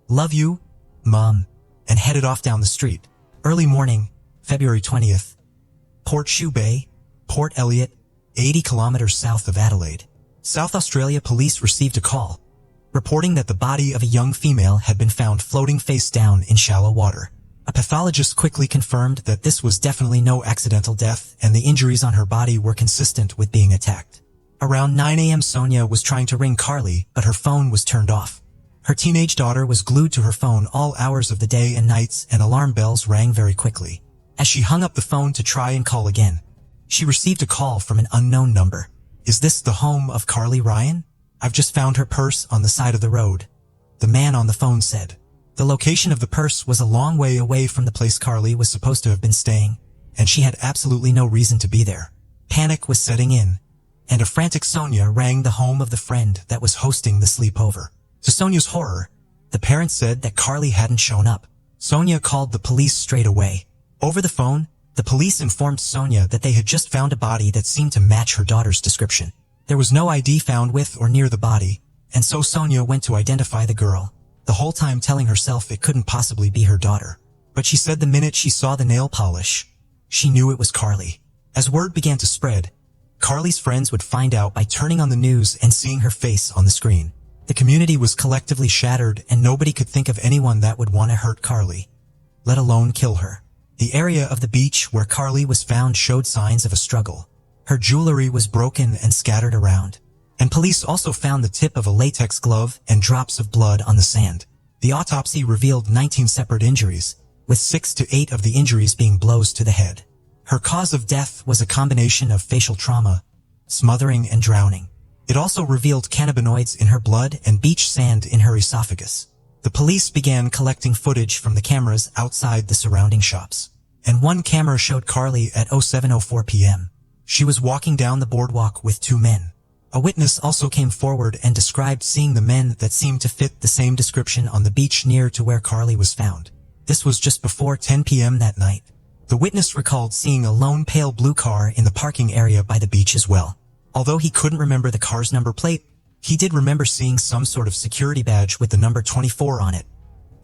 "Love you, Mom," and headed off down the street. Early morning, February 20th, Port Shoe Bay, Port Elliot, 80 kilometers south of Adelaide. South Australia police received a call, reporting that the body of a young female had been found floating face down in shallow water. A pathologist quickly confirmed that this was definitely no accidental death and the injuries on her body were consistent with being attacked. Around 9 a.m. Sonia was trying to ring Carly, but her phone was turned off. Her teenage daughter was glued to her phone all hours of the day and nights, and alarm bells rang very quickly. As she hung up the phone to try and call again, she received a call from an unknown number. "Is this the home of Carly Ryan? I've just found her purse on the side of the road," the man on the phone said. The location of the purse was a long way away from the place Carly was supposed to have been staying, and she had absolutely no reason to be there. Panic was setting in, and a frantic Sonia rang the home of the friend that was hosting the sleepover. To Sonia's horror, the parents said that Carly hadn't shown up. Sonia called the police straight away. Over the phone, the police informed Sonia that they had just found a body that seemed to match her daughter's description. There was no ID found with or near the body, and so Sonia went to identify the girl, the whole time telling herself it couldn't possibly be her daughter. But she said the minute she saw the nail polish, she knew it was Carly. As word began to spread, Carly's friends would find out by turning on the news and seeing her face on the screen. The community was collectively shattered and nobody could think of anyone that would want to hurt Carly, let alone kill her. The area of the beach where Carly was found showed signs of a struggle. Her jewelry was broken and scattered around, and police also found the tip of a latex glove and drops of blood on the sand. The autopsy revealed 19 separate injuries, with 6 to 8 of the injuries being blows to the head. Her cause of death was a combination of facial trauma, smothering, and drowning. It also revealed cannabinoids in her blood and beach sand in her esophagus. The police began collecting footage from the cameras outside the surrounding shops, and one camera showed Carly at 07:04 p.m. She was walking down the boardwalk with 2 men. A witness also came forward and described seeing the men that seemed to fit the same description on the beach near to where Carly was found. This was just before 10 p.m. that night. The witness recalled seeing a lone pale blue car in the parking area by the beach as well. Although he couldn't remember the car's number plate, he did remember seeing some sort of security badge with the number 24 on it,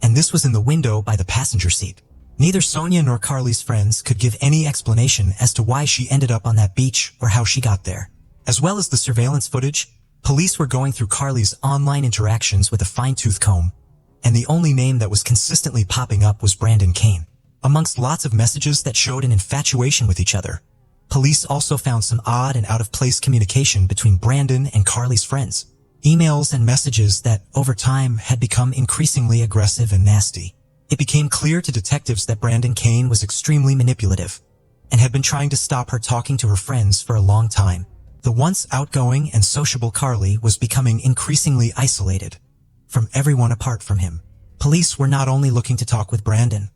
and this was in the window by the passenger seat. Neither Sonia nor Carly's friends could give any explanation as to why she ended up on that beach or how she got there. As well as the surveillance footage, police were going through Carly's online interactions with a fine-tooth comb, and the only name that was consistently popping up was Brandon Kane. Amongst lots of messages that showed an infatuation with each other, police also found some odd and out-of-place communication between Brandon and Carly's friends. Emails and messages that, over time, had become increasingly aggressive and nasty. It became clear to detectives that Brandon Kane was extremely manipulative and had been trying to stop her talking to her friends for a long time. The once outgoing and sociable Carly was becoming increasingly isolated from everyone apart from him. Police were not only looking to talk with Brandon,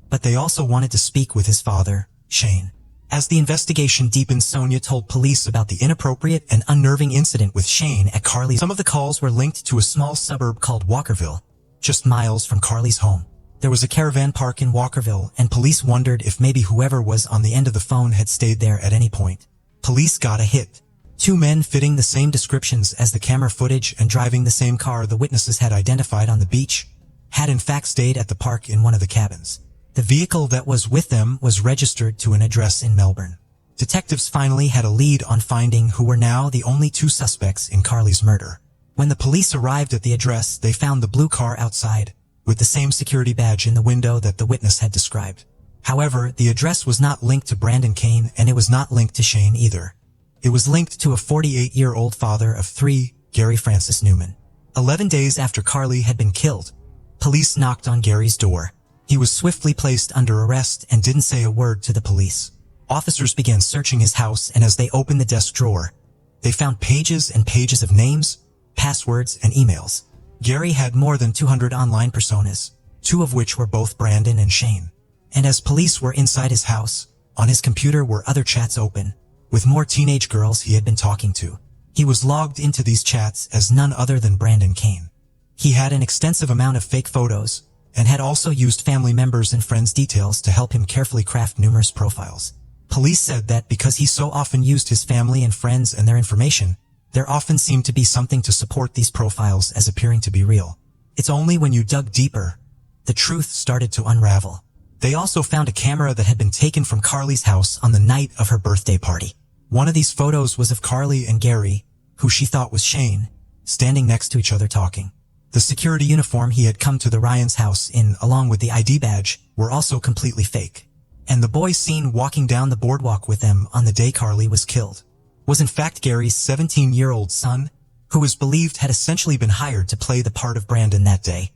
but they also wanted to speak with his father, Shane. As the investigation deepened, Sonia told police about the inappropriate and unnerving incident with Shane at Carly's. Some of the calls were linked to a small suburb called Walkerville, just miles from Carly's home. There was a caravan park in Walkerville, and police wondered if maybe whoever was on the end of the phone had stayed there at any point. Police got a hit. Two men fitting the same descriptions as the camera footage and driving the same car the witnesses had identified on the beach had in fact stayed at the park in one of the cabins. The vehicle that was with them was registered to an address in Melbourne. Detectives finally had a lead on finding who were now the only two suspects in Carly's murder. When the police arrived at the address, they found the blue car outside, with the same security badge in the window that the witness had described. However, the address was not linked to Brandon Kane, and it was not linked to Shane either. It was linked to a 48-year-old father of three, Gary Francis Newman. 11 days after Carly had been killed, police knocked on Gary's door. He was swiftly placed under arrest and didn't say a word to the police. Officers began searching his house, and as they opened the desk drawer, they found pages and pages of names, passwords, and emails. Gary had more than 200 online personas, two of which were both Brandon and Shane. And as police were inside his house, on his computer were other chats open, with more teenage girls he had been talking to. He was logged into these chats as none other than Brandon Kane. He had an extensive amount of fake photos, and had also used family members and friends' details to help him carefully craft numerous profiles. Police said that because he so often used his family and friends and their information, there often seemed to be something to support these profiles as appearing to be real. It's only when you dug deeper, the truth started to unravel. They also found a camera that had been taken from Carly's house on the night of her birthday party. One of these photos was of Carly and Gary, who she thought was Shane, standing next to each other talking. The security uniform he had come to the Ryans' house in, along with the ID badge, were also completely fake. And the boy seen walking down the boardwalk with them on the day Carly was killed was in fact Gary's 17-year-old son, who was believed had essentially been hired to play the part of Brandon that day,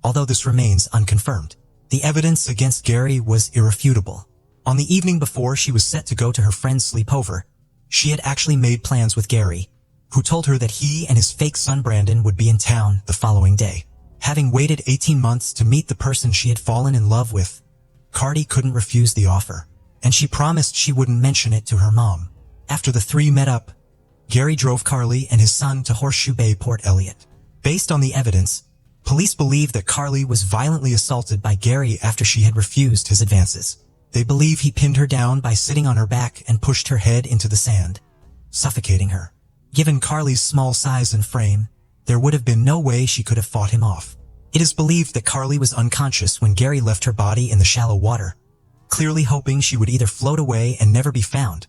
although this remains unconfirmed. The evidence against Gary was irrefutable. On the evening before she was set to go to her friend's sleepover, she had actually made plans with Gary, who told her that he and his fake son Brandon would be in town the following day. Having waited 18 months to meet the person she had fallen in love with, Carly couldn't refuse the offer, and she promised she wouldn't mention it to her mom. After the three met up, Gary drove Carly and his son to Horseshoe Bay, Port Elliot. Based on the evidence, police believe that Carly was violently assaulted by Gary after she had refused his advances. They believe he pinned her down by sitting on her back and pushed her head into the sand, suffocating her. Given Carly's small size and frame, there would have been no way she could have fought him off. It is believed that Carly was unconscious when Gary left her body in the shallow water, clearly hoping she would either float away and never be found,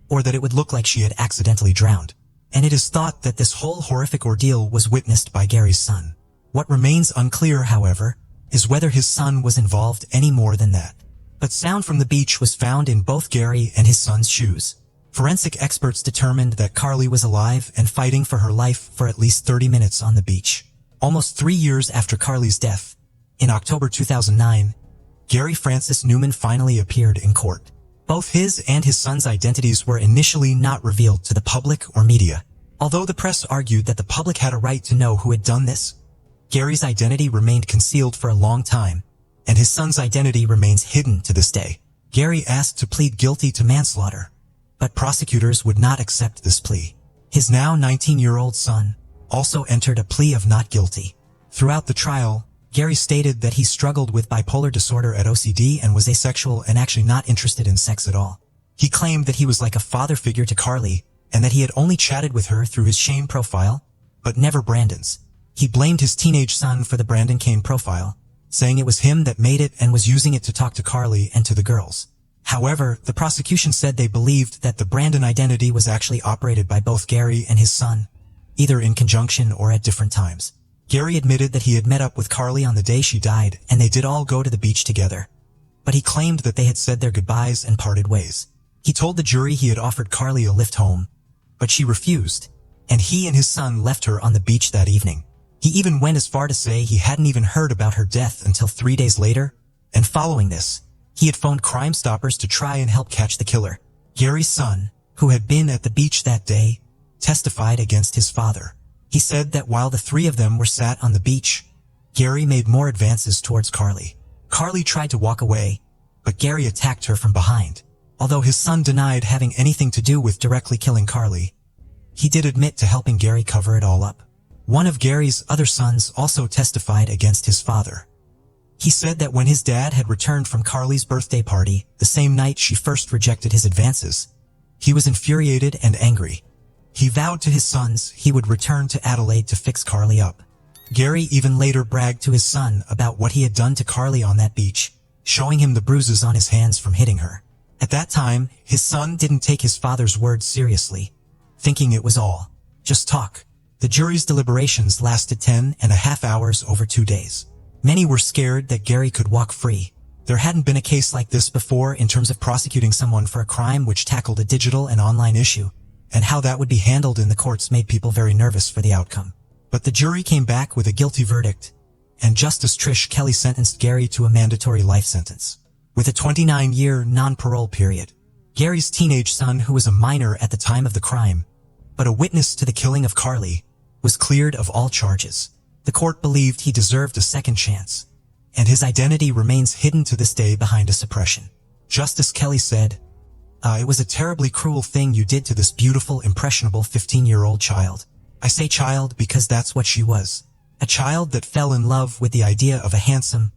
or that it would look like she had accidentally drowned. And it is thought that this whole horrific ordeal was witnessed by Gary's son. What remains unclear, however, is whether his son was involved any more than that. But sound from the beach was found in both Gary and his son's shoes. Forensic experts determined that Carly was alive and fighting for her life for at least 30 minutes on the beach. Almost 3 years after Carly's death, in October 2009, Gary Francis Newman finally appeared in court. Both his and his son's identities were initially not revealed to the public or media. Although the press argued that the public had a right to know who had done this, Gary's identity remained concealed for a long time, and his son's identity remains hidden to this day. Gary asked to plead guilty to manslaughter, but prosecutors would not accept this plea. His now 19-year-old son also entered a plea of not guilty. Throughout the trial, Gary stated that he struggled with bipolar disorder at OCD and was asexual and actually not interested in sex at all. He claimed that he was like a father figure to Carly and that he had only chatted with her through his Shane profile, but never Brandon's. He blamed his teenage son for the Brandon Kane profile, saying it was him that made it and was using it to talk to Carly and to the girls. However, the prosecution said they believed that the Brandon identity was actually operated by both Gary and his son, either in conjunction or at different times. Gary admitted that he had met up with Carly on the day she died, and they did all go to the beach together. But he claimed that they had said their goodbyes and parted ways. He told the jury he had offered Carly a lift home, but she refused, and he and his son left her on the beach that evening. He even went as far to say he hadn't even heard about her death until 3 days later, and following this, he had phoned Crime Stoppers to try and help catch the killer. Gary's son, who had been at the beach that day, testified against his father. He said that while the three of them were sat on the beach, Gary made more advances towards Carly. Carly tried to walk away, but Gary attacked her from behind. Although his son denied having anything to do with directly killing Carly, he did admit to helping Gary cover it all up. One of Gary's other sons also testified against his father. He said that when his dad had returned from Carly's birthday party, the same night she first rejected his advances, he was infuriated and angry. He vowed to his sons he would return to Adelaide to fix Carly up. Gary even later bragged to his son about what he had done to Carly on that beach, showing him the bruises on his hands from hitting her. At that time, his son didn't take his father's words seriously, thinking it was all just talk. The jury's deliberations lasted 10.5 hours over 2 days. Many were scared that Gary could walk free. There hadn't been a case like this before in terms of prosecuting someone for a crime which tackled a digital and online issue, and how that would be handled in the courts made people very nervous for the outcome. But the jury came back with a guilty verdict, and Justice Trish Kelly sentenced Gary to a mandatory life sentence, with a 29-year non-parole period. Gary's teenage son, who was a minor at the time of the crime, but a witness to the killing of Carly, was cleared of all charges. The court believed he deserved a second chance, and his identity remains hidden to this day behind a suppression. Justice Kelly said, "It was a terribly cruel thing you did to this beautiful, impressionable 15-year-old child. I say child because that's what she was. A child that fell in love with the idea of a handsome,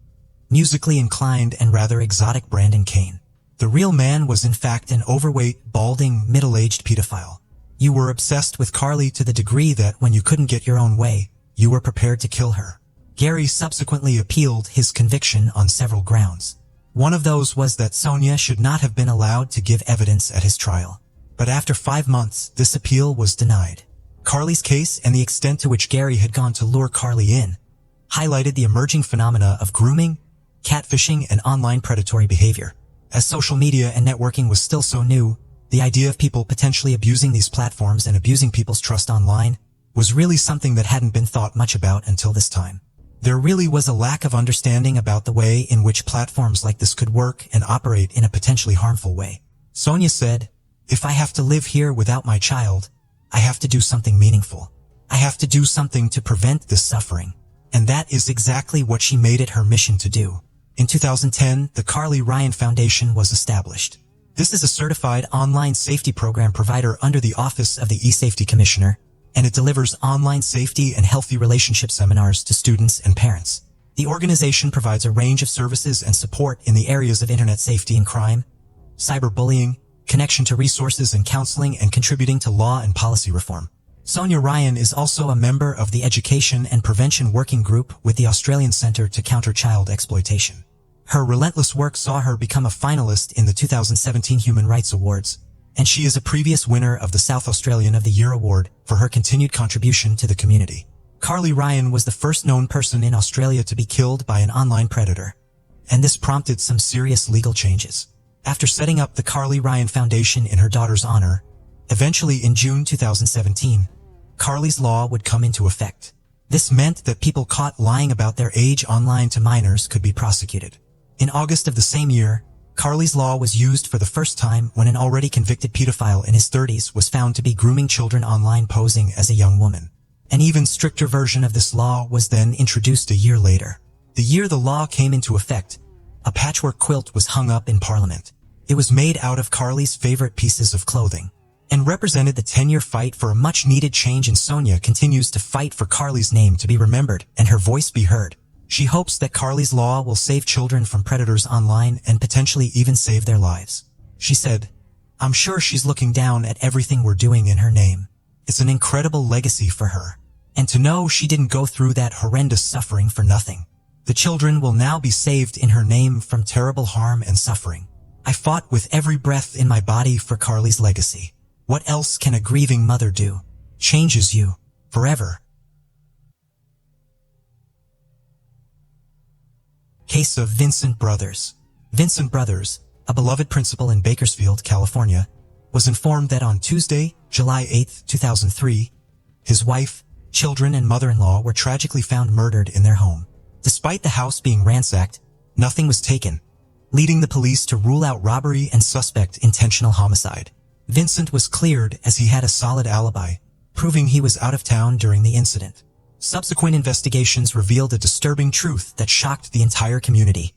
musically inclined and rather exotic Brandon Kane. The real man was in fact an overweight, balding, middle-aged pedophile. You were obsessed with Carly to the degree that when you couldn't get your own way, you were prepared to kill her." Gary subsequently appealed his conviction on several grounds. One of those was that Sonia should not have been allowed to give evidence at his trial. But after 5 months, this appeal was denied. Carly's case and the extent to which Gary had gone to lure Carly in highlighted the emerging phenomena of grooming, catfishing, and online predatory behavior. As social media and networking was still so new, the idea of people potentially abusing these platforms and abusing people's trust online was really something that hadn't been thought much about until this time. There really was a lack of understanding about the way in which platforms like this could work and operate in a potentially harmful way. Sonia said, "If I have to live here without my child, I have to do something meaningful. I have to do something to prevent this suffering." And that is exactly what she made it her mission to do. In 2010, the Carly Ryan Foundation was established. This is a certified online safety program provider under the Office of the eSafety Commissioner, and it delivers online safety and healthy relationship seminars to students and parents. The organization provides a range of services and support in the areas of internet safety and crime, cyberbullying, connection to resources and counseling, and contributing to law and policy reform. Sonia Ryan is also a member of the Education and Prevention Working Group with the Australian Centre to Counter Child Exploitation. Her relentless work saw her become a finalist in the 2017 Human Rights Awards, and she is a previous winner of the South Australian of the Year Award for her continued contribution to the community. Carly Ryan was the first known person in Australia to be killed by an online predator, and this prompted some serious legal changes. After setting up the Carly Ryan Foundation in her daughter's honor, eventually in June 2017, Carly's law would come into effect. This meant that people caught lying about their age online to minors could be prosecuted. In August of the same year, Carly's law was used for the first time when an already convicted pedophile in his 30s was found to be grooming children online posing as a young woman. An even stricter version of this law was then introduced a year later. The year the law came into effect, a patchwork quilt was hung up in Parliament. It was made out of Carly's favorite pieces of clothing, and represented the 10-year fight for a much-needed change, and Sonia continues to fight for Carly's name to be remembered and her voice be heard. She hopes that Carly's law will save children from predators online and potentially even save their lives. She said, "I'm sure she's looking down at everything we're doing in her name. It's an incredible legacy for her. And to know she didn't go through that horrendous suffering for nothing. The children will now be saved in her name from terrible harm and suffering. I fought with every breath in my body for Carly's legacy. What else can a grieving mother do? Changes you forever. Case of Vincent Brothers. Vincent Brothers, a beloved principal in Bakersfield, California, was informed that on Tuesday, July 8, 2003, his wife, children, and mother-in-law were tragically found murdered in their home. Despite the house being ransacked, nothing was taken, leading the police to rule out robbery and suspect intentional homicide. Vincent was cleared as he had a solid alibi, proving he was out of town during the incident. Subsequent investigations revealed a disturbing truth that shocked the entire community.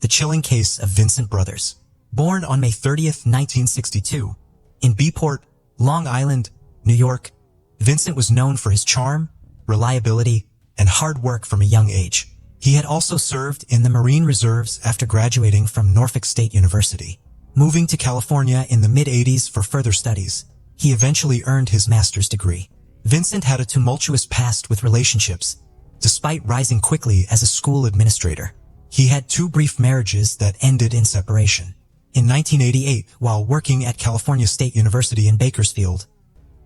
The chilling case of Vincent Brothers. Born on May 30, 1962, in Beeport, Long Island, New York, Vincent was known for his charm, reliability, and hard work from a young age. He had also served in the Marine Reserves after graduating from Norfolk State University. Moving to California in the mid-80s for further studies, he eventually earned his master's degree. Vincent had a tumultuous past with relationships, despite rising quickly as a school administrator. He had 2 brief marriages that ended in separation. In 1988, while working at California State University in Bakersfield,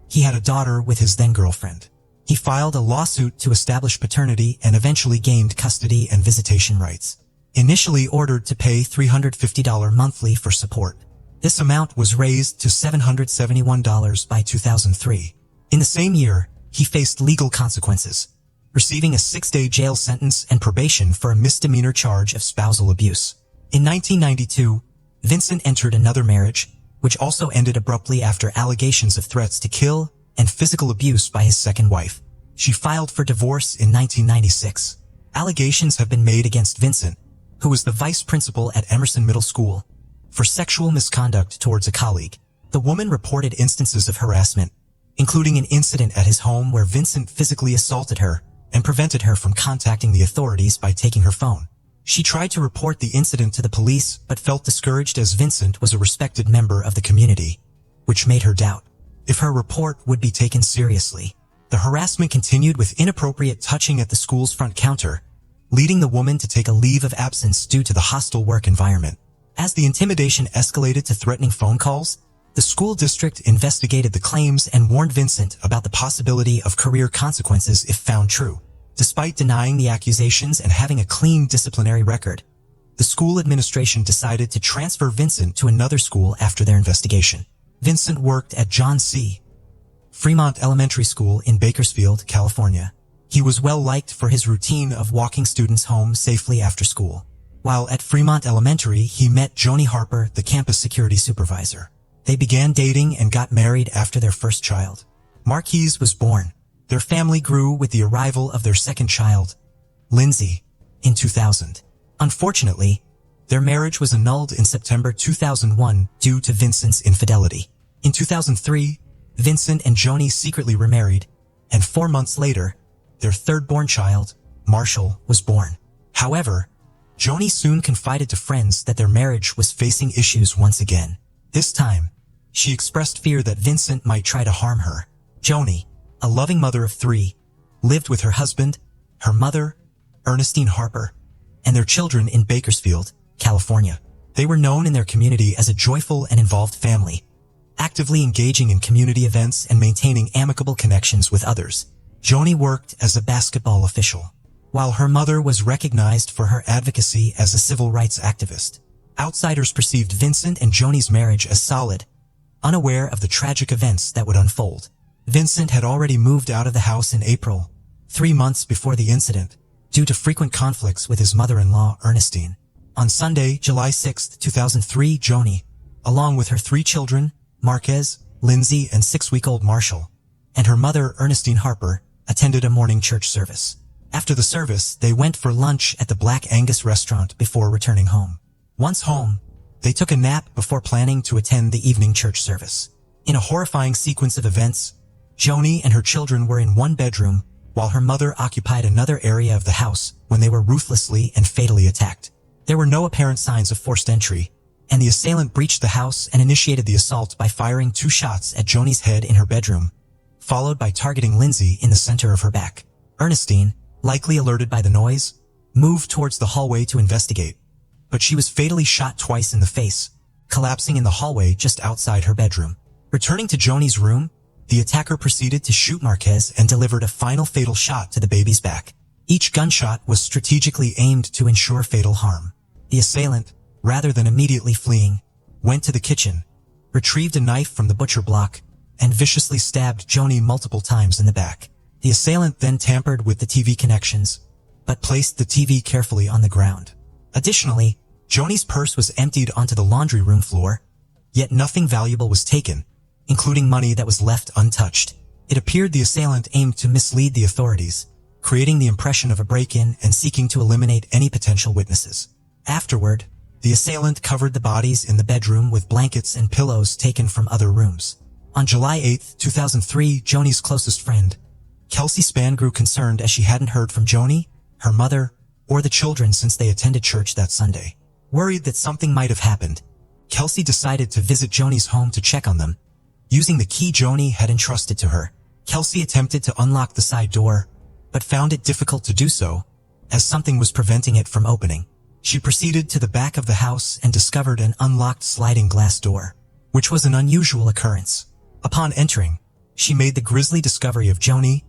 he had a daughter with his then-girlfriend. He filed a lawsuit to establish paternity and eventually gained custody and visitation rights. Initially ordered to pay $350 monthly for support, this amount was raised to $771 by 2003. In the same year, he faced legal consequences, receiving a 6-day jail sentence and probation for a misdemeanor charge of spousal abuse. In 1992, Vincent entered another marriage, which also ended abruptly after allegations of threats to kill and physical abuse by his second wife. She filed for divorce in 1996. Allegations have been made against Vincent, who was the vice principal at Emerson Middle School, for sexual misconduct towards a colleague. The woman reported instances of harassment, including an incident at his home where Vincent physically assaulted her and prevented her from contacting the authorities by taking her phone. She tried to report the incident to the police but felt discouraged as Vincent was a respected member of the community, which made her doubt if her report would be taken seriously. The harassment continued with inappropriate touching at the school's front counter, leading the woman to take a leave of absence due to the hostile work environment. As the intimidation escalated to threatening phone calls, the school district investigated the claims and warned Vincent about the possibility of career consequences if found true. Despite denying the accusations and having a clean disciplinary record, the school administration decided to transfer Vincent to another school after their investigation. Vincent worked at John C. Fremont Elementary School in Bakersfield, California. He was well liked for his routine of walking students home safely after school. While at Fremont Elementary, he met Joni Harper, the campus security supervisor. They began dating and got married after their first child. Marquise was born. Their family grew with the arrival of their second child, Lindsay, in 2000. Unfortunately, their marriage was annulled in September 2001 due to Vincent's infidelity. In 2003, Vincent and Joni secretly remarried, and 4 months later, their third-born child, Marshall, was born. However, Joni soon confided to friends that their marriage was facing issues once again. This time, she expressed fear that Vincent might try to harm her. Joni, a loving mother of 3, lived with her husband, her mother, Ernestine Harper, and their children in Bakersfield, California. They were known in their community as a joyful and involved family, actively engaging in community events and maintaining amicable connections with others. Joni worked as a basketball official, while her mother was recognized for her advocacy as a civil rights activist. Outsiders perceived Vincent and Joni's marriage as solid, unaware of the tragic events that would unfold. Vincent had already moved out of the house in April, 3 months before the incident, due to frequent conflicts with his mother-in-law, Ernestine. On Sunday, July 6, 2003, Joni, along with her 3 children, Marquez, Lindsay, and 6-week-old Marshall, and her mother, Ernestine Harper, attended a morning church service. After the service, they went for lunch at the Black Angus restaurant before returning home. Once home, they took a nap before planning to attend the evening church service. In a horrifying sequence of events, Joni and her children were in one bedroom, while her mother occupied another area of the house when they were ruthlessly and fatally attacked. There were no apparent signs of forced entry, and the assailant breached the house and initiated the assault by firing 2 shots at Joni's head in her bedroom, followed by targeting Lindsay in the center of her back. Ernestine, likely alerted by the noise, moved towards the hallway to investigate, but she was fatally shot twice in the face, collapsing in the hallway just outside her bedroom. Returning to Joni's room, the attacker proceeded to shoot Marquez and delivered a final fatal shot to the baby's back. Each gunshot was strategically aimed to ensure fatal harm. The assailant, rather than immediately fleeing, went to the kitchen, retrieved a knife from the butcher block, and viciously stabbed Joni multiple times in the back. The assailant then tampered with the TV connections, but placed the TV carefully on the ground. Additionally, Joni's purse was emptied onto the laundry room floor, yet nothing valuable was taken, including money that was left untouched. It appeared the assailant aimed to mislead the authorities, creating the impression of a break-in and seeking to eliminate any potential witnesses. Afterward, the assailant covered the bodies in the bedroom with blankets and pillows taken from other rooms. On July 8, 2003, Joni's closest friend, Kelsey Spann, grew concerned as she hadn't heard from Joni, her mother, or the children since they attended church that Sunday. Worried that something might have happened, Kelsey decided to visit Joni's home to check on them. Using the key Joni had entrusted to her, Kelsey attempted to unlock the side door, but found it difficult to do so, as something was preventing it from opening. She proceeded to the back of the house and discovered an unlocked sliding glass door, which was an unusual occurrence. Upon entering, she made the grisly discovery of Joni,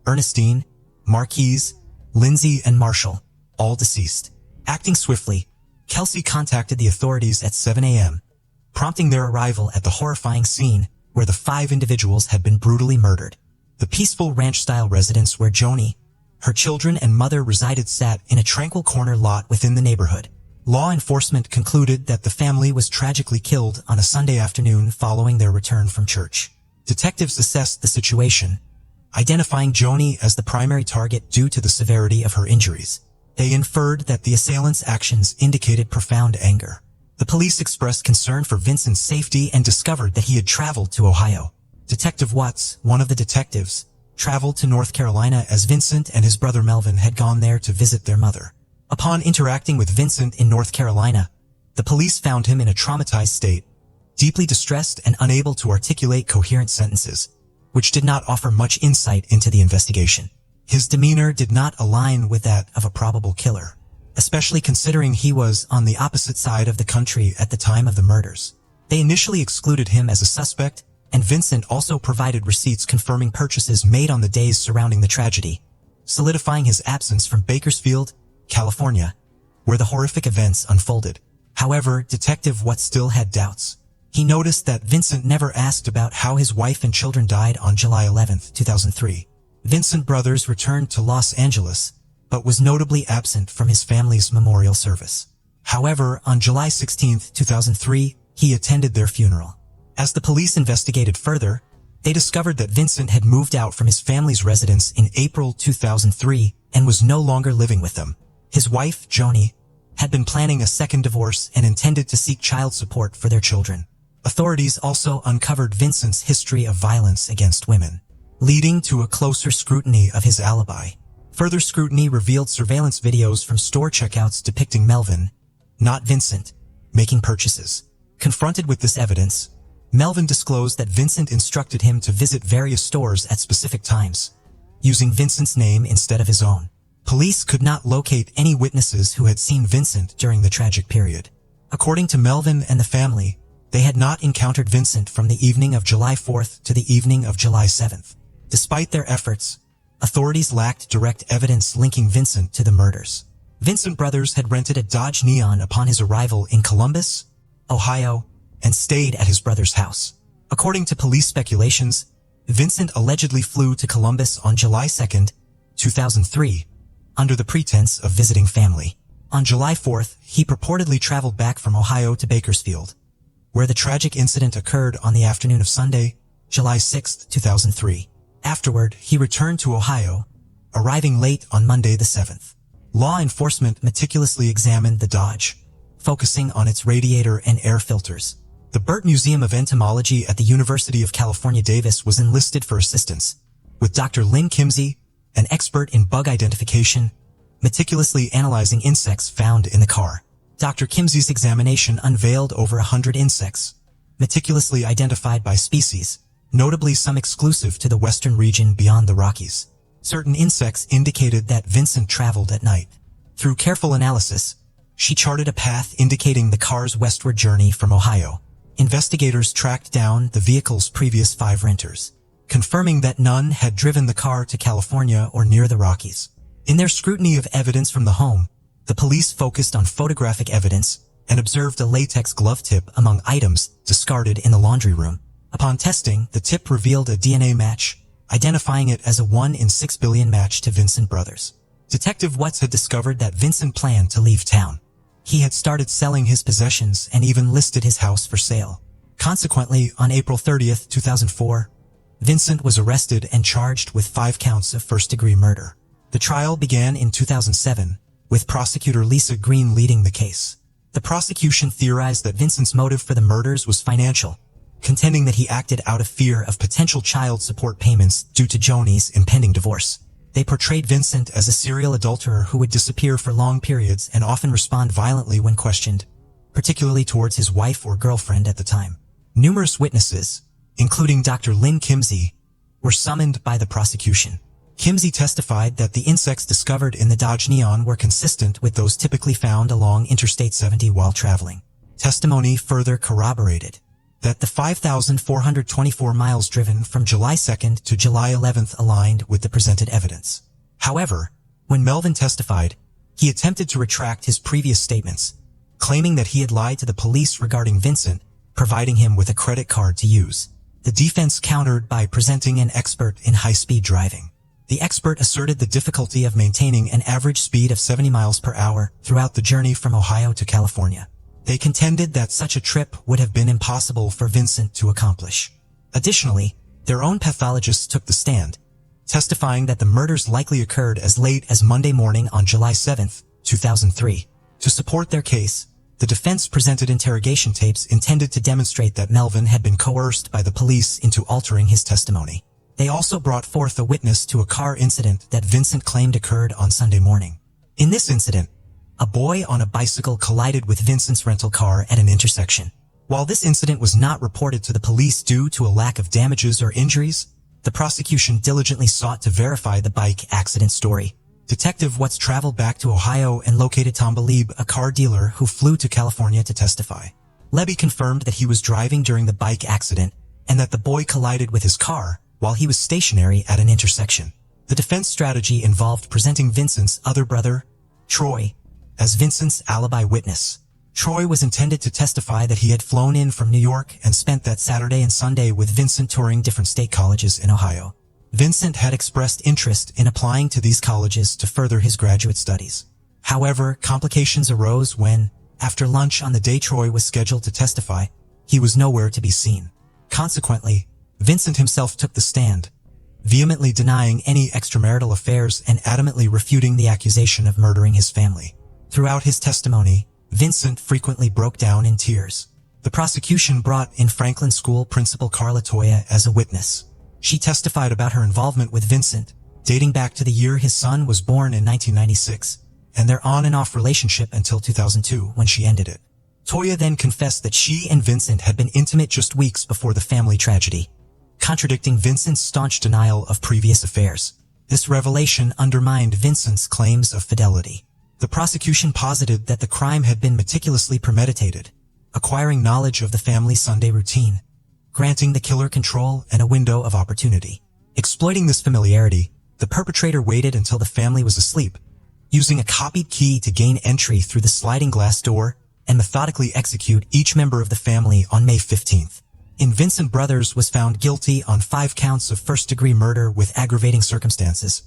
Ernestine, Marquise, Lindsay, and Marshall, all deceased. Acting swiftly, Kelsey contacted the authorities at 7 a.m., prompting their arrival at the horrifying scene where the 5 individuals had been brutally murdered. The peaceful ranch-style residence where Joni, her children, and mother resided sat in a tranquil corner lot within the neighborhood. Law enforcement concluded that the family was tragically killed on a Sunday afternoon following their return from church. Detectives assessed the situation, identifying Joni as the primary target due to the severity of her injuries. They inferred that the assailant's actions indicated profound anger. The police expressed concern for Vincent's safety and discovered that he had traveled to Ohio. Detective Watts, one of the detectives, traveled to North Carolina as Vincent and his brother Melvin had gone there to visit their mother. Upon interacting with Vincent in North Carolina, the police found him in a traumatized state, deeply distressed and unable to articulate coherent sentences, which did not offer much insight into the investigation. His demeanor did not align with that of a probable killer, especially considering he was on the opposite side of the country at the time of the murders. They initially excluded him as a suspect, and Vincent also provided receipts confirming purchases made on the days surrounding the tragedy, solidifying his absence from Bakersfield, California, where the horrific events unfolded. However, Detective Watts still had doubts. He noticed that Vincent never asked about how his wife and children died on July 11, 2003. Vincent Brothers returned to Los Angeles, but was notably absent from his family's memorial service. However, on July 16, 2003, he attended their funeral. As the police investigated further, they discovered that Vincent had moved out from his family's residence in April 2003 and was no longer living with them. His wife, Joni, had been planning a second divorce and intended to seek child support for their children. Authorities also uncovered Vincent's history of violence against women, leading to a closer scrutiny of his alibi. Further scrutiny revealed surveillance videos from store checkouts depicting Melvin, not Vincent, making purchases. Confronted with this evidence, Melvin disclosed that Vincent instructed him to visit various stores at specific times, using Vincent's name instead of his own. Police could not locate any witnesses who had seen Vincent during the tragic period. According to Melvin and the family, they had not encountered Vincent from the evening of July 4th to the evening of July 7th. Despite their efforts, authorities lacked direct evidence linking Vincent to the murders. Vincent Brothers had rented a Dodge Neon upon his arrival in Columbus, Ohio, and stayed at his brother's house. According to police speculations, Vincent allegedly flew to Columbus on July 2, 2003, under the pretense of visiting family. On July 4th, he purportedly traveled back from Ohio to Bakersfield, where the tragic incident occurred on the afternoon of Sunday, July 6, 2003. Afterward, he returned to Ohio, arriving late on Monday the 7th. Law enforcement meticulously examined the Dodge, focusing on its radiator and air filters. The Burt Museum of Entomology at the University of California, Davis was enlisted for assistance, with Dr. Lynn Kimsey, an expert in bug identification, meticulously analyzing insects found in the car. Dr. Kimsey's examination unveiled over 100 insects, meticulously identified by species, notably some exclusive to the western region beyond the Rockies. Certain insects indicated that Vincent traveled at night. Through careful analysis, she charted a path indicating the car's westward journey from Ohio. Investigators tracked down the vehicle's previous 5 renters, confirming that none had driven the car to California or near the Rockies. In their scrutiny of evidence from the home, the police focused on photographic evidence and observed a latex glove tip among items discarded in the laundry room. Upon testing, the tip revealed a DNA match, identifying it as a 1 in 6 billion match to Vincent Brothers. Detective Watts had discovered that Vincent planned to leave town. He had started selling his possessions and even listed his house for sale. Consequently, on April 30, 2004, Vincent was arrested and charged with 5 counts of first-degree murder. The trial began in 2007, with prosecutor Lisa Green leading the case. The prosecution theorized that Vincent's motive for the murders was financial, contending that he acted out of fear of potential child support payments due to Joni's impending divorce. They portrayed Vincent as a serial adulterer who would disappear for long periods and often respond violently when questioned, particularly towards his wife or girlfriend at the time. Numerous witnesses, including Dr. Lynn Kimsey, were summoned by the prosecution. Kimsey testified that the insects discovered in the Dodge Neon were consistent with those typically found along Interstate 70 while traveling. Testimony further corroborated that the 5,424 miles driven from July 2nd to July 11th aligned with the presented evidence. However, when Melvin testified, he attempted to retract his previous statements, claiming that he had lied to the police regarding Vincent, providing him with a credit card to use. The defense countered by presenting an expert in high-speed driving. The expert asserted the difficulty of maintaining an average speed of 70 miles per hour throughout the journey from Ohio to California. They contended that such a trip would have been impossible for Vincent to accomplish. Additionally, their own pathologists took the stand, testifying that the murders likely occurred as late as Monday morning on July 7, 2003. To support their case, the defense presented interrogation tapes intended to demonstrate that Melvin had been coerced by the police into altering his testimony. They also brought forth a witness to a car incident that Vincent claimed occurred on Sunday morning. In this incident, a boy on a bicycle collided with Vincent's rental car at an intersection. While this incident was not reported to the police due to a lack of damages or injuries, the prosecution diligently sought to verify the bike accident story. Detective Watts traveled back to Ohio and located Tom Belieb, a car dealer who flew to California to testify. Lebby confirmed that he was driving during the bike accident and that the boy collided with his car while he was stationary at an intersection. The defense strategy involved presenting Vincent's other brother, Troy, as Vincent's alibi witness. Troy was intended to testify that he had flown in from New York and spent that Saturday and Sunday with Vincent touring different state colleges in Ohio. Vincent had expressed interest in applying to these colleges to further his graduate studies. However, complications arose when, after lunch on the day Troy was scheduled to testify, he was nowhere to be seen. Consequently, Vincent himself took the stand, vehemently denying any extramarital affairs and adamantly refuting the accusation of murdering his family. Throughout his testimony, Vincent frequently broke down in tears. The prosecution brought in Franklin School principal Carla Toya as a witness. She testified about her involvement with Vincent, dating back to the year his son was born in 1996, and their on and off relationship until 2002 when she ended it. Toya then confessed that she and Vincent had been intimate just weeks before the family tragedy, contradicting Vincent's staunch denial of previous affairs. This revelation undermined Vincent's claims of fidelity. The prosecution posited that the crime had been meticulously premeditated, acquiring knowledge of the family's Sunday routine, granting the killer control and a window of opportunity. Exploiting this familiarity, the perpetrator waited until the family was asleep, using a copied key to gain entry through the sliding glass door and methodically execute each member of the family on May 15th. Vincent Brothers was found guilty on 5 counts of first-degree murder with aggravating circumstances,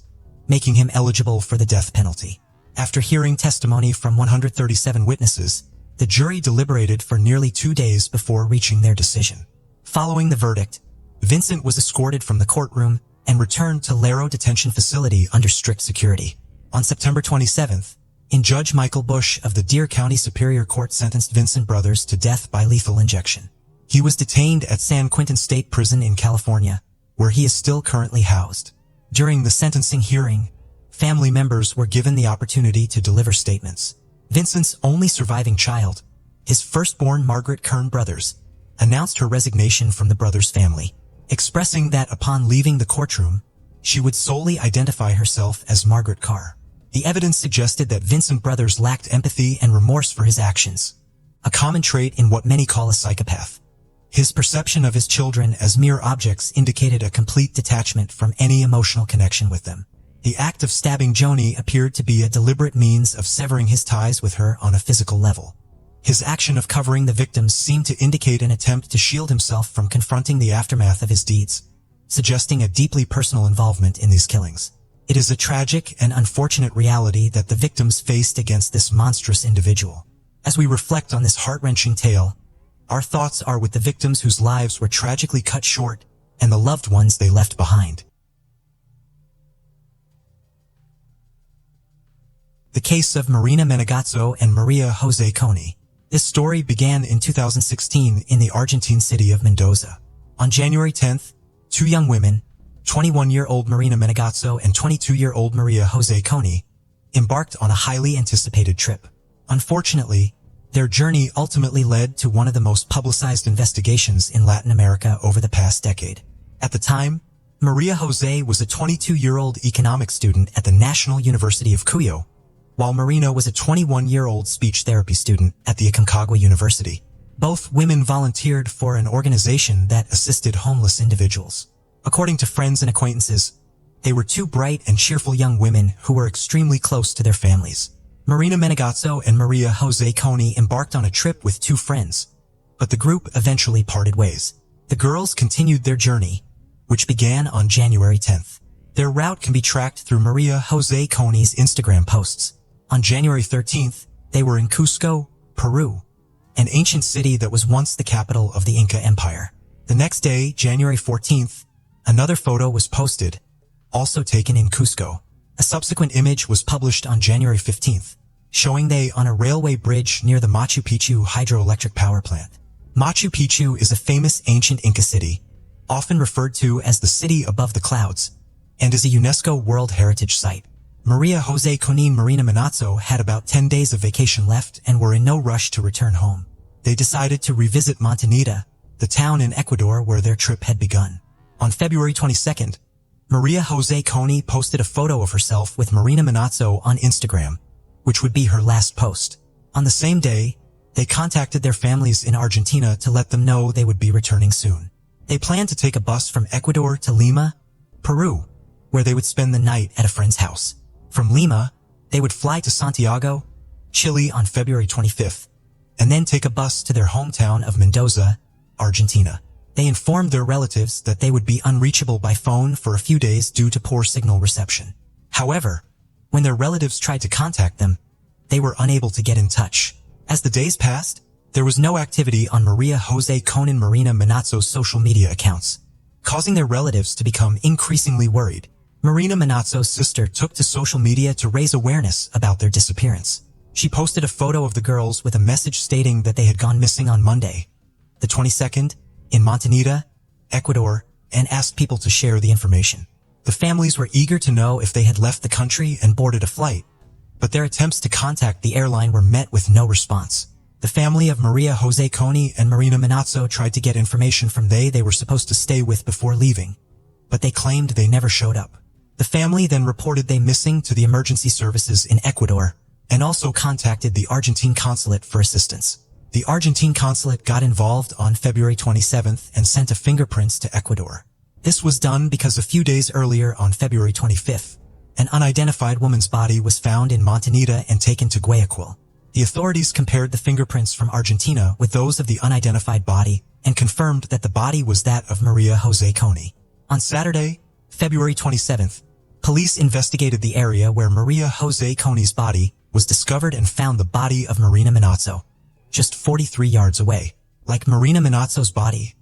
making him eligible for the death penalty. After hearing testimony from 137 witnesses, the jury deliberated for nearly 2 days before reaching their decision. Following the verdict, Vincent was escorted from the courtroom and returned to Laro Detention Facility under strict security. On September 27th, Judge Michael Bush of the Deer County Superior Court sentenced Vincent Brothers to death by lethal injection. He was detained at San Quentin State Prison in California, where he is still currently housed. During the sentencing hearing, family members were given the opportunity to deliver statements. Vincent's only surviving child, his firstborn Margaret Kern Brothers, announced her resignation from the Brothers family, expressing that upon leaving the courtroom, she would solely identify herself as Margaret Carr. The evidence suggested that Vincent Brothers lacked empathy and remorse for his actions, a common trait in what many call a psychopath. His perception of his children as mere objects indicated a complete detachment from any emotional connection with them. The act of stabbing Joni appeared to be a deliberate means of severing his ties with her on a physical level. His action of covering the victims seemed to indicate an attempt to shield himself from confronting the aftermath of his deeds, suggesting a deeply personal involvement in these killings. It is a tragic and unfortunate reality that the victims faced against this monstrous individual. As we reflect on this heart-wrenching tale, our thoughts are with the victims whose lives were tragically cut short and the loved ones they left behind. The case of Marina Menegazzo and Maria Jose Coni. This story began in 2016 in the Argentine city of Mendoza. On January 10th, two young women, 21-year-old Marina Menegazzo and 22-year-old Maria Jose Coni, embarked on a highly anticipated trip. Unfortunately, their journey ultimately led to one of the most publicized investigations in Latin America over the past decade. At the time, Maria Jose was a 22-year-old economics student at the National University of Cuyo, while Marina was a 21-year-old speech therapy student at the Aconcagua University. Both women volunteered for an organization that assisted homeless individuals. According to friends and acquaintances, they were two bright and cheerful young women who were extremely close to their families. Marina Menegazzo and Maria Jose Coni embarked on a trip with two friends, but the group eventually parted ways. The girls continued their journey, which began on January 10th. Their route can be tracked through Maria Jose Coni's Instagram posts. On January 13th, they were in Cusco, Peru, an ancient city that was once the capital of the Inca Empire. The next day, January 14th, another photo was posted, also taken in Cusco. A subsequent image was published on January 15th, showing they on a railway bridge near the Machu Picchu hydroelectric power plant. Machu Picchu is a famous ancient Inca city, often referred to as the city above the clouds, and is a UNESCO World Heritage Site. Maria Jose Coni and Marina Menegazzo had about 10 days of vacation left and were in no rush to return home. They decided to revisit Montañita, the town in Ecuador where their trip had begun. On February 22nd, Maria Jose Coni posted a photo of herself with Marina Menegazzo on Instagram, which would be her last post. On the same day, they contacted their families in Argentina to let them know they would be returning soon. They planned to take a bus from Ecuador to Lima, Peru, where they would spend the night at a friend's house. From Lima, they would fly to Santiago, Chile on February 25th, and then take a bus to their hometown of Mendoza, Argentina. They informed their relatives that they would be unreachable by phone for a few days due to poor signal reception. However, when their relatives tried to contact them, they were unable to get in touch. As the days passed, there was no activity on Maria Jose Coni and Marina Menegazzo's social media accounts, causing their relatives to become increasingly worried. Marina Menegazzo's sister took to social media to raise awareness about their disappearance. She posted a photo of the girls with a message stating that they had gone missing on Monday, the 22nd, in Montañita, Ecuador, and asked people to share the information. The families were eager to know if they had left the country and boarded a flight, but their attempts to contact the airline were met with no response. The family of Maria Jose Coni and Marina Menegazzo tried to get information from they were supposed to stay with before leaving, but they claimed they never showed up. The family then reported they missing to the emergency services in Ecuador and also contacted the Argentine consulate for assistance. The Argentine consulate got involved on February 27th and sent a fingerprints to Ecuador. This was done because a few days earlier on February 25th, an unidentified woman's body was found in Montañita and taken to Guayaquil. The authorities compared the fingerprints from Argentina with those of the unidentified body and confirmed that the body was that of Maria Jose Coni. On Saturday, February 27th, police investigated the area where Maria Jose Coni's body was discovered and found the body of Marina Menegazzo, just 43 yards away. Like Marina Menegazzo's body,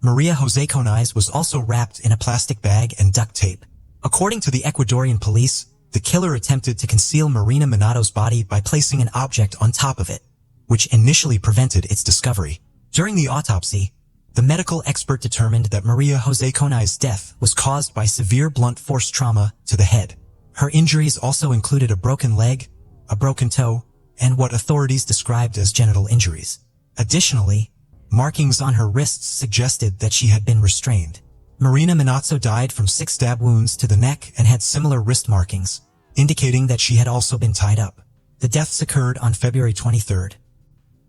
Maria Jose Coni's was also wrapped in a plastic bag and duct tape. According to the Ecuadorian police, the killer attempted to conceal Marina Menegazzo's body by placing an object on top of it, which initially prevented its discovery. During the autopsy, the medical expert determined that Maria Jose Coni's death was caused by severe blunt force trauma to the head. Her injuries also included a broken leg, a broken toe, and what authorities described as genital injuries. Additionally, markings on her wrists suggested that she had been restrained. Marina Menegazzo died from 6 stab wounds to the neck and had similar wrist markings. indicating that she had also been tied up. The deaths occurred on February 23rd.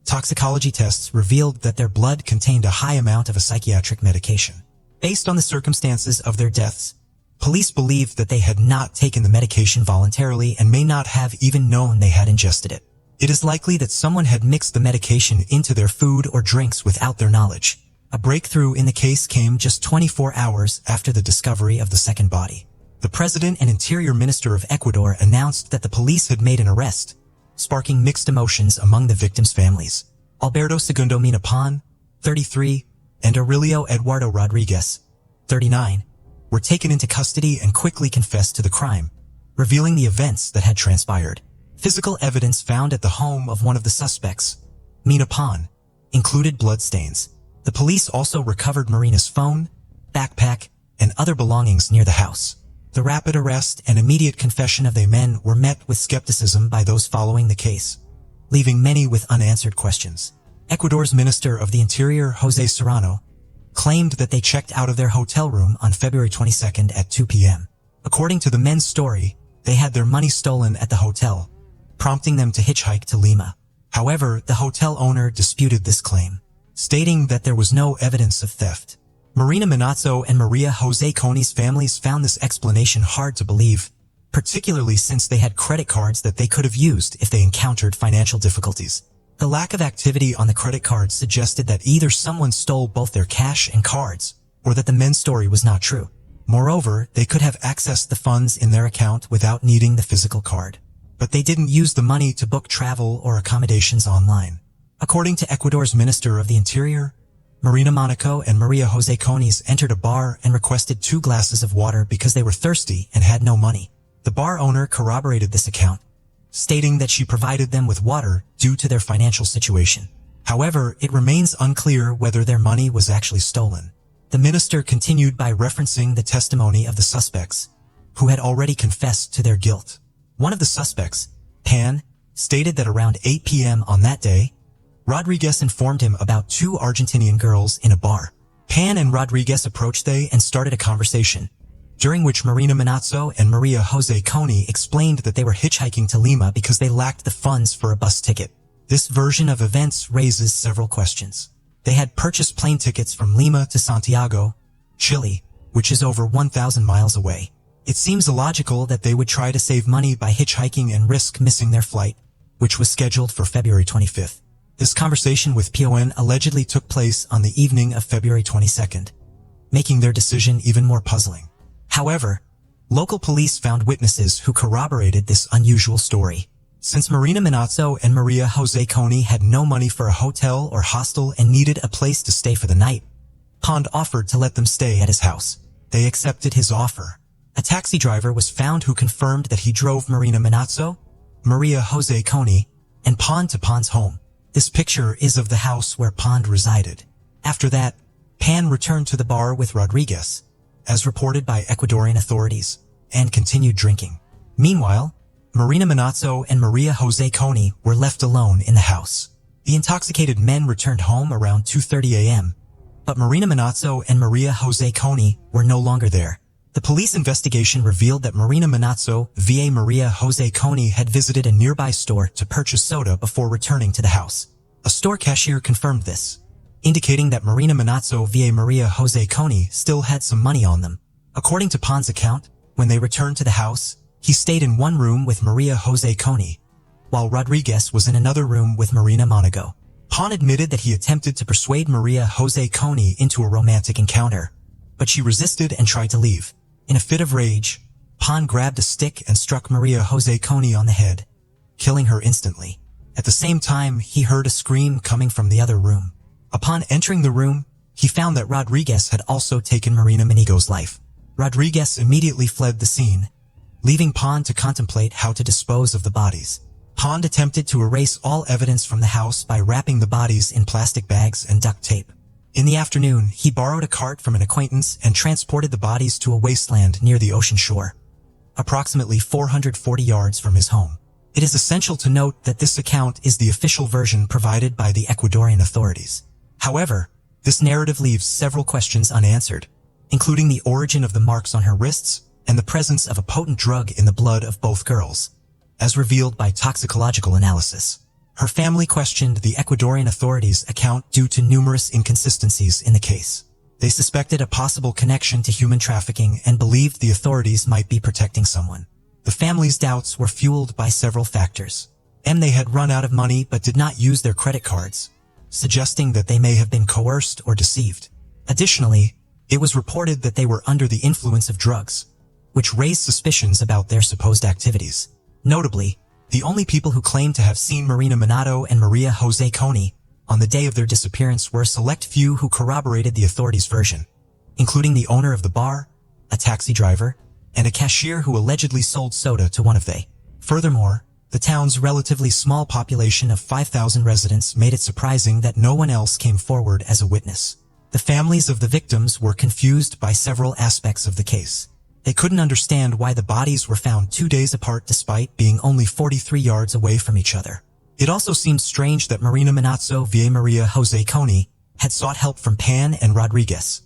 Toxicology tests revealed that their blood contained a high amount of a psychiatric medication. Based on the circumstances of their deaths, police believed that they had not taken the medication voluntarily and may not have even known they had ingested it. It is likely that someone had mixed the medication into their food or drinks without their knowledge. A breakthrough in the case came just 24 hours after the discovery of the second body. The President and Interior Minister of Ecuador announced that the police had made an arrest, sparking mixed emotions among the victims' families. Alberto Segundo Minapan, 33, and Aurelio Eduardo Rodriguez, 39, were taken into custody and quickly confessed to the crime, revealing the events that had transpired. Physical evidence found at the home of one of the suspects, Minapan, included bloodstains. The police also recovered Marina's phone, backpack, and other belongings near the house. The rapid arrest and immediate confession of the men were met with skepticism by those following the case, leaving many with unanswered questions. Ecuador's Minister of the Interior, José Serrano, claimed that they checked out of their hotel room on February 22nd at 2 p.m. According to the men's story, they had their money stolen at the hotel, prompting them to hitchhike to Lima. However, the hotel owner disputed this claim, stating that there was no evidence of theft. Marina Manazzo and Maria Jose Coni's families found this explanation hard to believe, particularly since they had credit cards that they could have used if they encountered financial difficulties. The lack of activity on the credit cards suggested that either someone stole both their cash and cards, or that the men's story was not true. Moreover, they could have accessed the funds in their account without needing the physical card. But they didn't use the money to book travel or accommodations online. According to Ecuador's Minister of the Interior, Marina Monaco and Maria Jose Coni's entered a bar and requested 2 glasses of water because they were thirsty and had no money. The bar owner corroborated this account, stating that she provided them with water due to their financial situation. However, it remains unclear whether their money was actually stolen. The minister continued by referencing the testimony of the suspects, who had already confessed to their guilt. One of the suspects, Pan, stated that around 8 p.m. on that day, Rodriguez informed him about 2 Argentinian girls in a bar. Pan and Rodriguez approached they and started a conversation, during which Marina Manazzo and Maria Jose Coni explained that they were hitchhiking to Lima because they lacked the funds for a bus ticket. This version of events raises several questions. They had purchased plane tickets from Lima to Santiago, Chile, which is over 1,000 miles away. It seems illogical that they would try to save money by hitchhiking and risk missing their flight, which was scheduled for February 25th. This conversation with PON allegedly took place on the evening of February 22nd, making their decision even more puzzling. However, local police found witnesses who corroborated this unusual story. Since Marina Manazzo and Maria Jose Coni had no money for a hotel or hostel and needed a place to stay for the night, Pond offered to let them stay at his house. They accepted his offer. A taxi driver was found who confirmed that he drove Marina Manazzo, Maria Jose Coni, and Pond to Pond's home. This picture is of the house where Pond resided. After that, Pan returned to the bar with Rodriguez, as reported by Ecuadorian authorities, and continued drinking. Meanwhile, Marina Manazzo and Maria Jose Coni were left alone in the house. The intoxicated men returned home around 2:30 a.m., but Marina Manazzo and Maria Jose Coni were no longer there. The police investigation revealed that Marina Manazzo via Maria Jose Coni had visited a nearby store to purchase soda before returning to the house. A store cashier confirmed this, indicating that Marina Manazzo via Maria Jose Coni still had some money on them. According to Pond's account, when they returned to the house, he stayed in one room with Maria Jose Coni, while Rodriguez was in another room with Marina Monaco. Pond admitted that he attempted to persuade Maria Jose Coni into a romantic encounter, but she resisted and tried to leave. In a fit of rage, Pond grabbed a stick and struck Maria Jose Coni on the head, killing her instantly. At the same time, he heard a scream coming from the other room. Upon entering the room, he found that Rodriguez had also taken Marina Manigo's life. Rodriguez immediately fled the scene, leaving Pond to contemplate how to dispose of the bodies. Pond attempted to erase all evidence from the house by wrapping the bodies in plastic bags and duct tape. In the afternoon, he borrowed a cart from an acquaintance and transported the bodies to a wasteland near the ocean shore, approximately 440 yards from his home. It is essential to note that this account is the official version provided by the Ecuadorian authorities. However, this narrative leaves several questions unanswered, including the origin of the marks on her wrists and the presence of a potent drug in the blood of both girls, as revealed by toxicological analysis. Her family questioned the Ecuadorian authorities' account due to numerous inconsistencies in the case. They suspected a possible connection to human trafficking and believed the authorities might be protecting someone. The family's doubts were fueled by several factors. They had run out of money but did not use their credit cards, suggesting that they may have been coerced or deceived. Additionally, it was reported that they were under the influence of drugs, which raised suspicions about their supposed activities. Notably, the only people who claimed to have seen Marina Minato and Maria Jose Coney on the day of their disappearance were a select few who corroborated the authorities' version, including the owner of the bar, a taxi driver, and a cashier who allegedly sold soda to one of they. Furthermore, the town's relatively small population of 5,000 residents made it surprising that no one else came forward as a witness. The families of the victims were confused by several aspects of the case. They couldn't understand why the bodies were found 2 days apart despite being only 43 yards away from each other. It also seemed strange that Marina Minato via Maria Jose Coney had sought help from Pan and Rodriguez,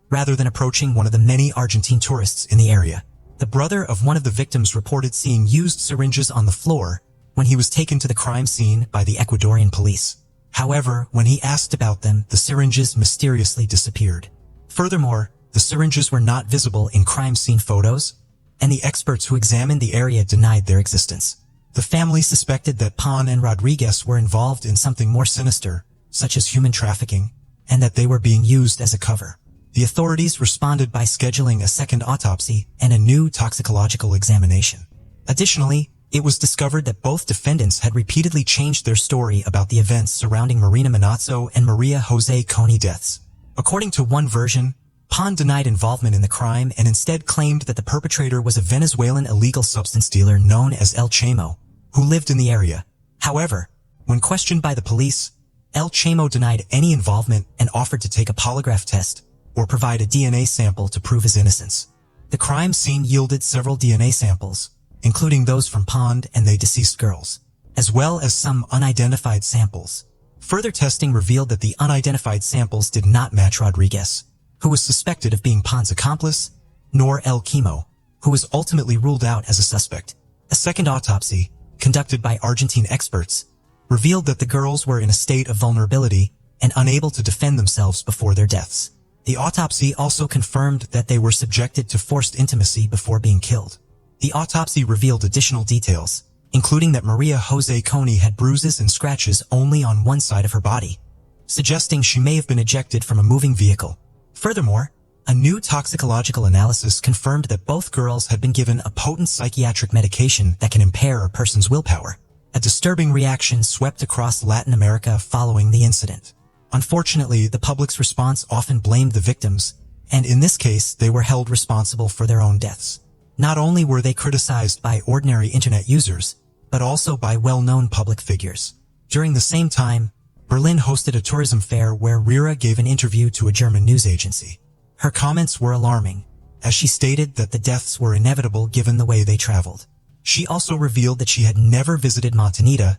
rather than approaching one of the many Argentine tourists in the area. The brother of one of the victims reported seeing used syringes on the floor when he was taken to the crime scene by the Ecuadorian police. However, when he asked about them, the syringes mysteriously disappeared. Furthermore, the syringes were not visible in crime scene photos, and the experts who examined the area denied their existence. The family suspected that Pan and Rodriguez were involved in something more sinister, such as human trafficking, and that they were being used as a cover. The authorities responded by scheduling a second autopsy and a new toxicological examination. Additionally, it was discovered that both defendants had repeatedly changed their story about the events surrounding Marina Minato and Maria Jose Coney deaths. According to one version, Pan denied involvement in the crime and instead claimed that the perpetrator was a Venezuelan illegal substance dealer known as El Chamo, who lived in the area. However, when questioned by the police, El Chamo denied any involvement and offered to take a polygraph test or provide a DNA sample to prove his innocence. The crime scene yielded several DNA samples, including those from Pond and the deceased girls, as well as some unidentified samples. Further testing revealed that the unidentified samples did not match Rodriguez, who was suspected of being Pond's accomplice, nor El Chamo, who was ultimately ruled out as a suspect. A second autopsy, conducted by Argentine experts, revealed that the girls were in a state of vulnerability and unable to defend themselves before their deaths. The autopsy also confirmed that they were subjected to forced intimacy before being killed. The autopsy revealed additional details, including that Maria Jose Coney had bruises and scratches only on one side of her body, suggesting she may have been ejected from a moving vehicle. Furthermore, a new toxicological analysis confirmed that both girls had been given a potent psychiatric medication that can impair a person's willpower. A disturbing reaction swept across Latin America following the incident. Unfortunately, the public's response often blamed the victims, and in this case, they were held responsible for their own deaths. Not only were they criticized by ordinary internet users, but also by well-known public figures. During the same time, Berlin hosted a tourism fair where Rira gave an interview to a German news agency. Her comments were alarming, as she stated that the deaths were inevitable given the way they traveled. She also revealed that she had never visited Montanita,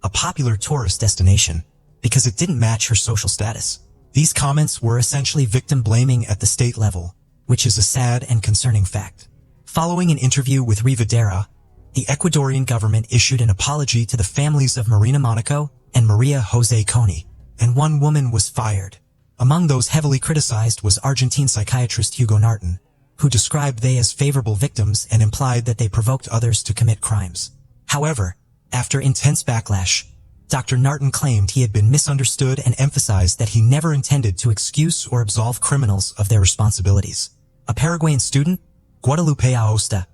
a popular tourist destination, because it didn't match her social status. These comments were essentially victim-blaming at the state level, which is a sad and concerning fact. Following an interview with Rivadera, the Ecuadorian government issued an apology to the families of Marina Monaco and Maria Jose Coney, and one woman was fired. Among those heavily criticized was Argentine psychiatrist Hugo Narton, who described they as favorable victims and implied that they provoked others to commit crimes. However, after intense backlash, Dr. Narton claimed he had been misunderstood and emphasized that he never intended to excuse or absolve criminals of their responsibilities. A Paraguayan student, Guadalupe Aosta,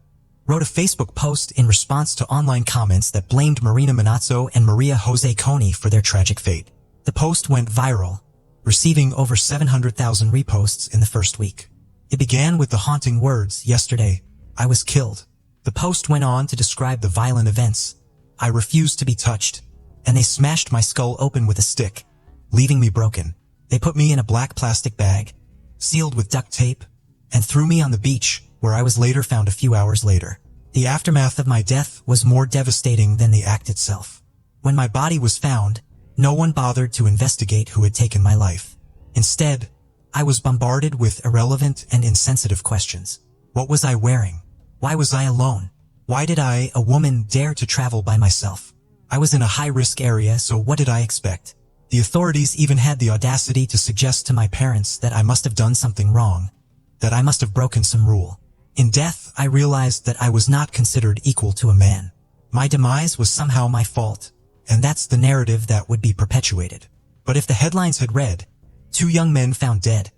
wrote a Facebook post in response to online comments that blamed Marina Minato and Maria Jose Coney for their tragic fate. The post went viral, receiving over 700,000 reposts in the first week. It began with the haunting words, "Yesterday, I was killed." The post went on to describe the violent events. "I refused to be touched, and they smashed my skull open with a stick, leaving me broken. They put me in a black plastic bag, sealed with duct tape, and threw me on the beach, where I was later found a few hours later. The aftermath of my death was more devastating than the act itself. When my body was found, no one bothered to investigate who had taken my life. Instead, I was bombarded with irrelevant and insensitive questions. What was I wearing? Why was I alone? Why did I, a woman, dare to travel by myself? I was in a high-risk area, so what did I expect? The authorities even had the audacity to suggest to my parents that I must have done something wrong, that I must have broken some rule. In death, I realized that I was not considered equal to a man. My demise was somehow my fault, and that's the narrative that would be perpetuated. But if the headlines had read, "2 young men found dead,"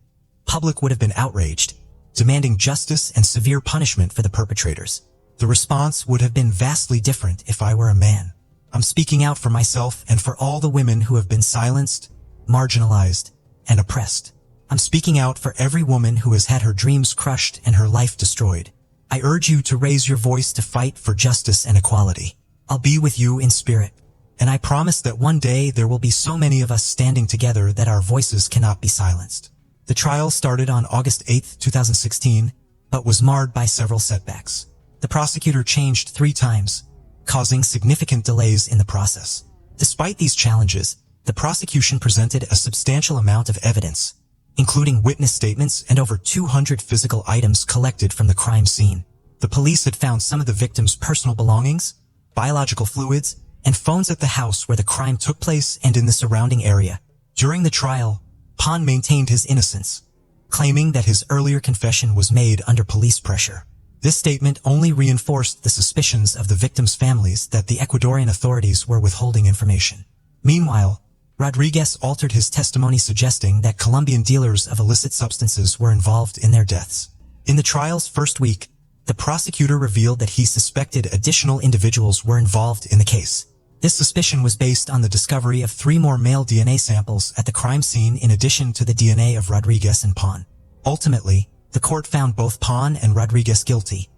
public would have been outraged, demanding justice and severe punishment for the perpetrators. The response would have been vastly different if I were a man. I'm speaking out for myself and for all the women who have been silenced, marginalized, and oppressed. I'm speaking out for every woman who has had her dreams crushed and her life destroyed. I urge you to raise your voice to fight for justice and equality. I'll be with you in spirit, and I promise that one day there will be so many of us standing together that our voices cannot be silenced. The trial started on August 8, 2016, but was marred by several setbacks. The prosecutor changed 3 times, causing significant delays in the process. Despite these challenges, the prosecution presented a substantial amount of evidence, including witness statements and over 200 physical items collected from the crime scene. The police had found some of the victim's personal belongings, biological fluids, and phones at the house where the crime took place and in the surrounding area. During the trial, Pan maintained his innocence, claiming that his earlier confession was made under police pressure. This statement only reinforced the suspicions of the victims' families that the Ecuadorian authorities were withholding information. Meanwhile, Rodriguez altered his testimony, suggesting that Colombian dealers of illicit substances were involved in their deaths. In the trial's first week, the prosecutor revealed that he suspected additional individuals were involved in the case. This suspicion was based on the discovery of 3 more male DNA samples at the crime scene in addition to the DNA of Rodriguez and Pan. Ultimately, the court found both Pan and Rodriguez guilty,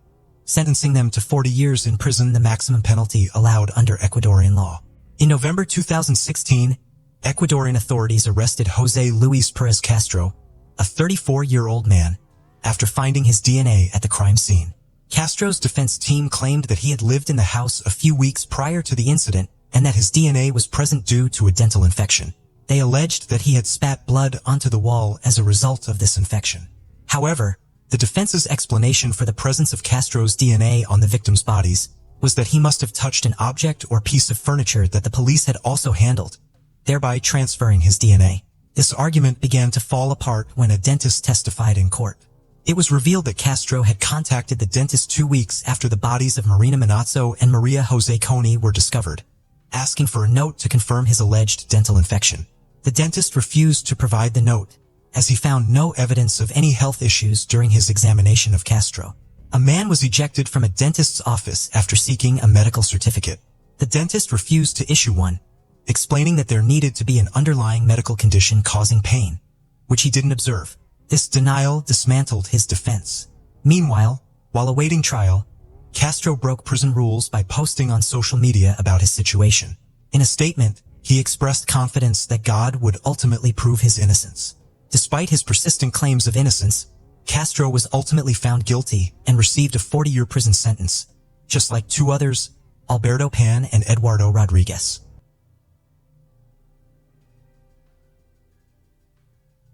sentencing them to 40 years in prison, the maximum penalty allowed under Ecuadorian law. In November 2016, Ecuadorian authorities arrested Jose Luis Perez Castro, a 34-year-old man, after finding his DNA at the crime scene. Castro's defense team claimed that he had lived in the house a few weeks prior to the incident and that his DNA was present due to a dental infection. They alleged that he had spat blood onto the wall as a result of this infection. However, the defense's explanation for the presence of Castro's DNA on the victims' bodies was that he must have touched an object or piece of furniture that the police had also handled, thereby transferring his DNA. This argument began to fall apart when a dentist testified in court. It was revealed that Castro had contacted the dentist 2 weeks after the bodies of Marina Manazzo and Maria Jose Coney were discovered, asking for a note to confirm his alleged dental infection. The dentist refused to provide the note, as he found no evidence of any health issues during his examination of Castro. A man was ejected from a dentist's office after seeking a medical certificate. The dentist refused to issue one, explaining that there needed to be an underlying medical condition causing pain, which he didn't observe. This denial dismantled his defense. Meanwhile, while awaiting trial, Castro broke prison rules by posting on social media about his situation. In a statement, he expressed confidence that God would ultimately prove his innocence. Despite his persistent claims of innocence, Castro was ultimately found guilty and received a 40-year prison sentence, just like 2 others, Alberto Pan and Eduardo Rodriguez.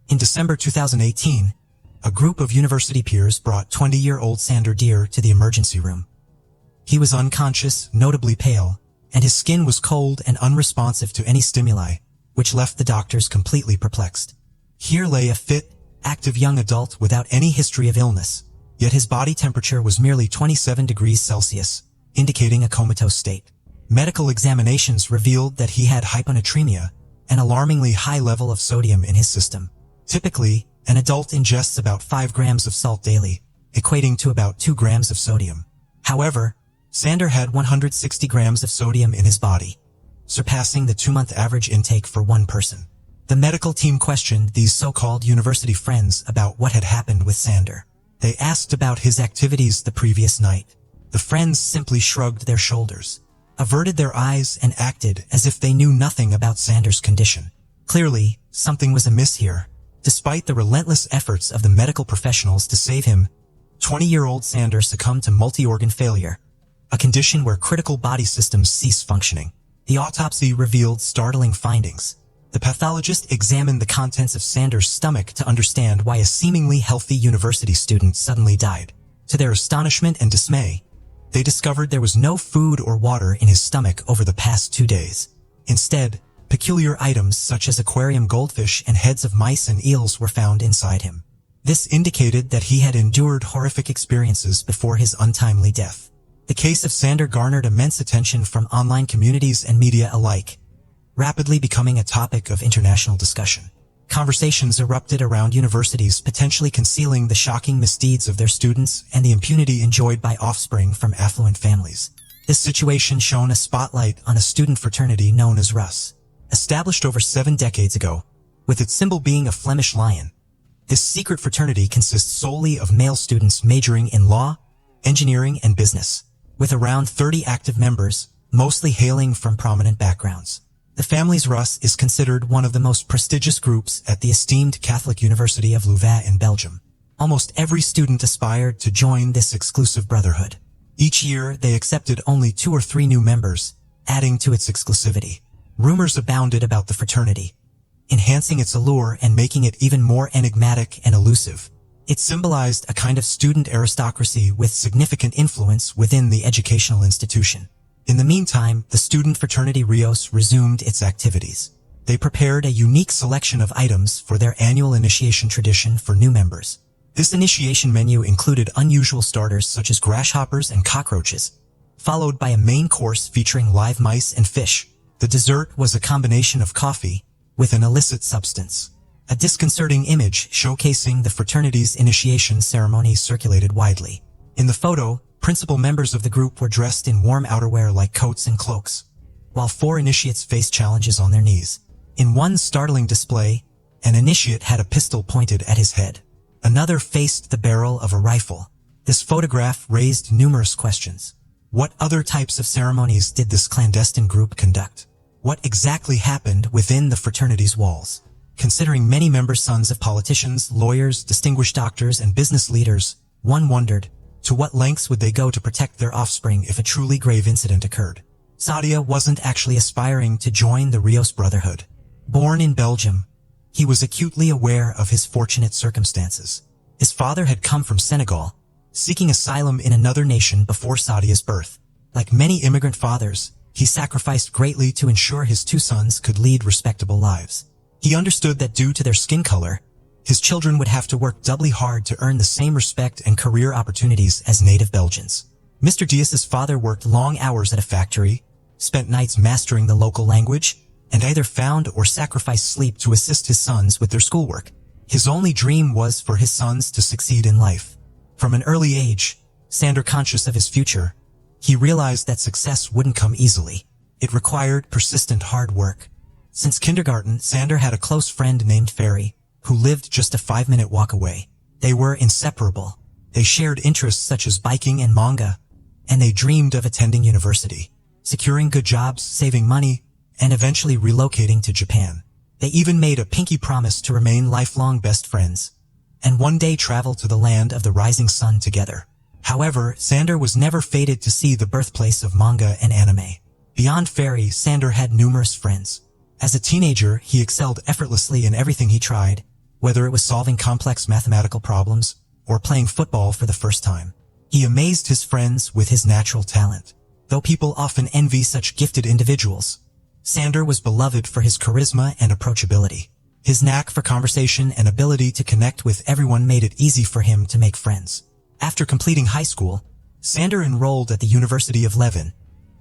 In December 2018, a group of university peers brought 20-year-old Sander Deer to the emergency room. He was unconscious, notably pale, and his skin was cold and unresponsive to any stimuli, which left the doctors completely perplexed. Here lay a fit, active young adult without any history of illness, yet his body temperature was merely 27 degrees Celsius, indicating a comatose state. Medical examinations revealed that he had hyponatremia, an alarmingly high level of sodium in his system. Typically, an adult ingests about 5 grams of salt daily, equating to about 2 grams of sodium. However, Sander had 160 grams of sodium in his body, surpassing the 2-month average intake for one person. The medical team questioned these so-called university friends about what had happened with Sander. They asked about his activities the previous night. The friends simply shrugged their shoulders, averted their eyes, and acted as if they knew nothing about Sander's condition. Clearly, something was amiss here. Despite the relentless efforts of the medical professionals to save him, 20-year-old Sander succumbed to multi-organ failure, a condition where critical body systems cease functioning. The autopsy revealed startling findings. The pathologist examined the contents of Sander's stomach to understand why a seemingly healthy university student suddenly died. To their astonishment and dismay, they discovered there was no food or water in his stomach over the past 2 days. Instead, peculiar items such as aquarium goldfish and heads of mice and eels were found inside him. This indicated that he had endured horrific experiences before his untimely death. The case of Sander garnered immense attention from online communities and media alike, rapidly becoming a topic of international discussion. Conversations erupted around universities potentially concealing the shocking misdeeds of their students and the impunity enjoyed by offspring from affluent families. This situation shone a spotlight on a student fraternity known as Rus. Established over 7 decades ago, with its symbol being a Flemish lion, this secret fraternity consists solely of male students majoring in law, engineering, and business, with around 30 active members, mostly hailing from prominent backgrounds. The family's Rus is considered one of the most prestigious groups at the esteemed Catholic University of Louvain in Belgium. Almost every student aspired to join this exclusive brotherhood. Each year, they accepted only 2 or 3 new members, adding to its exclusivity. Rumors abounded about the fraternity, enhancing its allure and making it even more enigmatic and elusive. It symbolized a kind of student aristocracy with significant influence within the educational institution. In the meantime, the student fraternity Rios resumed its activities. They prepared a unique selection of items for their annual initiation tradition for new members. This initiation menu included unusual starters such as grasshoppers and cockroaches, followed by a main course featuring live mice and fish. The dessert was a combination of coffee with an illicit substance. A disconcerting image showcasing the fraternity's initiation ceremony circulated widely. In the photo, principal members of the group were dressed in warm outerwear like coats and cloaks, while 4 initiates faced challenges on their knees. In one startling display, an initiate had a pistol pointed at his head. Another faced the barrel of a rifle. This photograph raised numerous questions. What other types of ceremonies did this clandestine group conduct? What exactly happened within the fraternity's walls? Considering many members sons of politicians, lawyers, distinguished doctors, and business leaders, one wondered, to what lengths would they go to protect their offspring if a truly grave incident occurred? Sadia wasn't actually aspiring to join the Rios Brotherhood. Born in Belgium, he was acutely aware of his fortunate circumstances. His father had come from Senegal, seeking asylum in another nation before Sadia's birth. Like many immigrant fathers, he sacrificed greatly to ensure his 2 sons could lead respectable lives. He understood that due to their skin color, his children would have to work doubly hard to earn the same respect and career opportunities as native Belgians. Mr. Diaz's father worked long hours at a factory, spent nights mastering the local language, and either found or sacrificed sleep to assist his sons with their schoolwork. His only dream was for his sons to succeed in life. From an early age, Sander, conscious of his future, he realized that success wouldn't come easily. It required persistent hard work. Since kindergarten, Sander had a close friend named Ferry, who lived just a 5-minute walk away. They were inseparable. They shared interests such as biking and manga, and they dreamed of attending university, securing good jobs, saving money, and eventually relocating to Japan. They even made a pinky promise to remain lifelong best friends, and one day travel to the land of the rising sun together. However, Sander was never fated to see the birthplace of manga and anime. Beyond Ferry, Sander had numerous friends. As a teenager, he excelled effortlessly in everything he tried, whether it was solving complex mathematical problems or playing football for the first time. He amazed his friends with his natural talent. Though people often envy such gifted individuals, Sander was beloved for his charisma and approachability. His knack for conversation and ability to connect with everyone made it easy for him to make friends. After completing high school, Sander enrolled at the University of Leuven,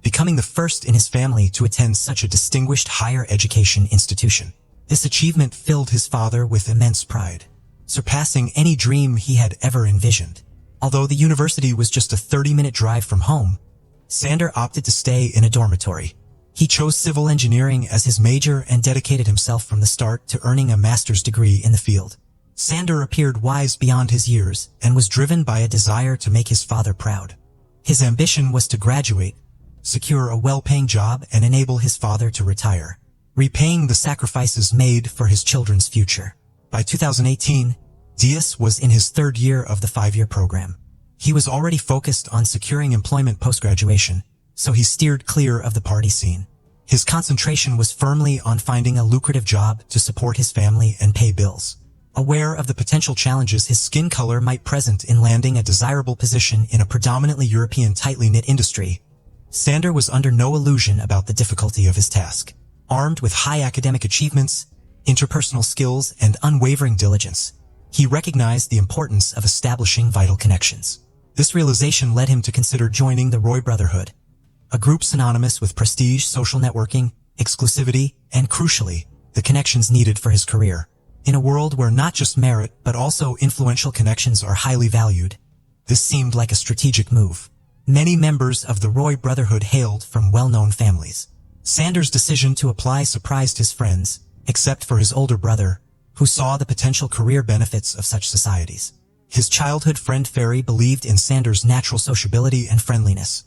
becoming the first in his family to attend such a distinguished higher education institution. This achievement filled his father with immense pride, surpassing any dream he had ever envisioned. Although the university was just a 30-minute drive from home, Sander opted to stay in a dormitory. He chose civil engineering as his major and dedicated himself from the start to earning a master's degree in the field. Sander appeared wise beyond his years and was driven by a desire to make his father proud. His ambition was to graduate, secure a well-paying job, and enable his father to retire, repaying the sacrifices made for his children's future. By 2018, Diaz was in his 3rd year of the 5-year program. He was already focused on securing employment post-graduation, so he steered clear of the party scene. His concentration was firmly on finding a lucrative job to support his family and pay bills. Aware of the potential challenges his skin color might present in landing a desirable position in a predominantly European tightly knit industry, Sander was under no illusion about the difficulty of his task. Armed with high academic achievements, interpersonal skills, and unwavering diligence, he recognized the importance of establishing vital connections. This realization led him to consider joining the Roy Brotherhood, a group synonymous with prestige, social networking, exclusivity, and crucially, the connections needed for his career. In a world where not just merit but also influential connections are highly valued, this seemed like a strategic move. Many members of the Roy Brotherhood hailed from well-known families. Sander's decision to apply surprised his friends, except for his older brother, who saw the potential career benefits of such societies. His childhood friend Ferry believed in Sander's natural sociability and friendliness,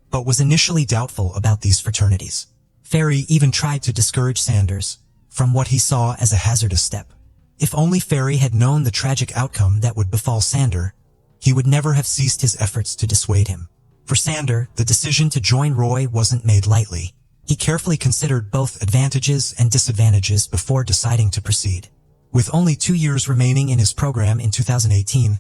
but was initially doubtful about these fraternities. Ferry even tried to discourage Sanders from what he saw as a hazardous step. If only Ferry had known the tragic outcome that would befall Sander, he would never have ceased his efforts to dissuade him. For Sander, the decision to join Roy wasn't made lightly. He carefully considered both advantages and disadvantages before deciding to proceed. With only 2 years remaining in his program in 2018,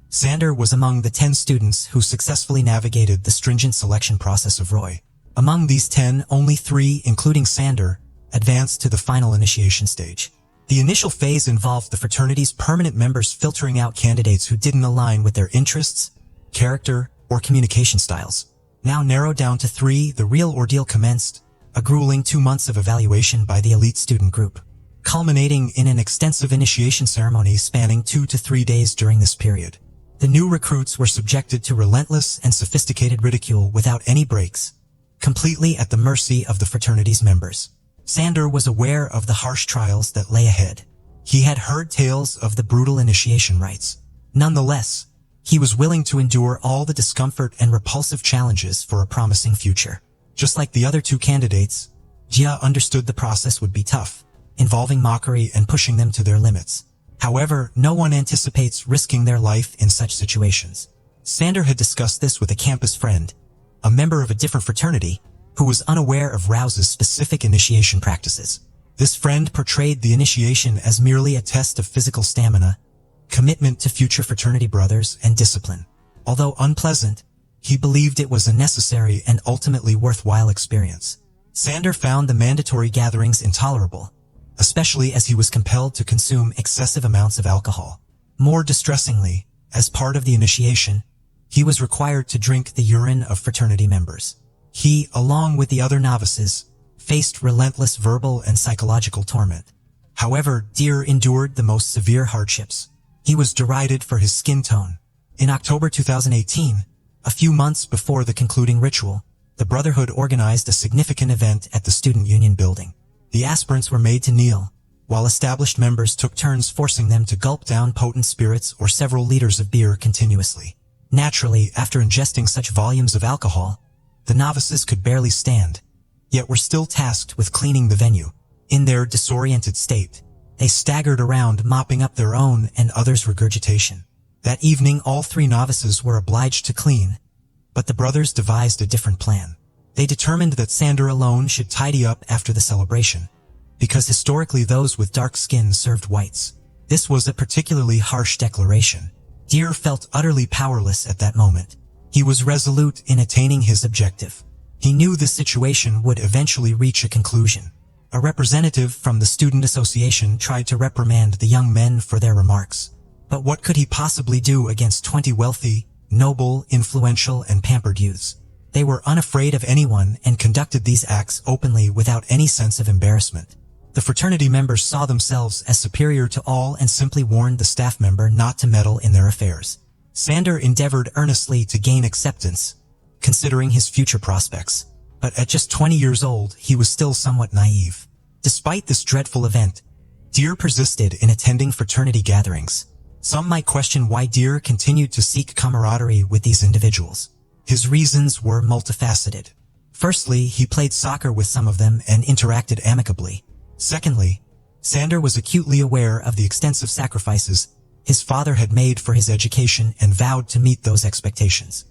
Sander was among the 10 students who successfully navigated the stringent selection process of Roy. Among these 10, only 3, including Sander, advanced to the final initiation stage. The initial phase involved the fraternity's permanent members filtering out candidates who didn't align with their interests, character, or communication styles. Now narrowed down to 3, the real ordeal commenced, a grueling 2 months of evaluation by the elite student group, culminating in an extensive initiation ceremony spanning 2 to 3 days during this period. The new recruits were subjected to relentless and sophisticated ridicule without any breaks, completely at the mercy of the fraternity's members. Sander was aware of the harsh trials that lay ahead. He had heard tales of the brutal initiation rites. Nonetheless, he was willing to endure all the discomfort and repulsive challenges for a promising future. Just like the other 2 candidates, Jia understood the process would be tough, involving mockery and pushing them to their limits. However, no one anticipates risking their life in such situations. Sander had discussed this with a campus friend, a member of a different fraternity, who was unaware of Rouse's specific initiation practices. This friend portrayed the initiation as merely a test of physical stamina, commitment to future fraternity brothers, and discipline. Although unpleasant, he believed it was a necessary and ultimately worthwhile experience. Sander found the mandatory gatherings intolerable, especially as he was compelled to consume excessive amounts of alcohol. More distressingly, as part of the initiation, he was required to drink the urine of fraternity members. He, along with the other novices, faced relentless verbal and psychological torment. However, Deer endured the most severe hardships. He was derided for his skin tone. In October 2018, a few months before the concluding ritual, the Brotherhood organized a significant event at the Student Union building. The aspirants were made to kneel, while established members took turns forcing them to gulp down potent spirits or several liters of beer continuously. Naturally, after ingesting such volumes of alcohol, the novices could barely stand, yet were still tasked with cleaning the venue. In their disoriented state, they staggered around mopping up their own and others' regurgitation. That evening all 3 novices were obliged to clean, but the brothers devised a different plan. They determined that Sander alone should tidy up after the celebration, because historically those with dark skin served whites. This was a particularly harsh declaration. Deer felt utterly powerless at that moment. He was resolute in attaining his objective. He knew the situation would eventually reach a conclusion. A representative from the student association tried to reprimand the young men for their remarks. But what could he possibly do against 20 wealthy, noble, influential, and pampered youths? They were unafraid of anyone and conducted these acts openly without any sense of embarrassment. The fraternity members saw themselves as superior to all and simply warned the staff member not to meddle in their affairs. Sander endeavored earnestly to gain acceptance, considering his future prospects. But at just 20 years old, he was still somewhat naive. Despite this dreadful event, Deer persisted in attending fraternity gatherings. Some might question why Deer continued to seek camaraderie with these individuals. His reasons were multifaceted. Firstly, he played soccer with some of them and interacted amicably. Secondly, Sander was acutely aware of the extensive sacrifices his father had made for his education and vowed to meet those expectations.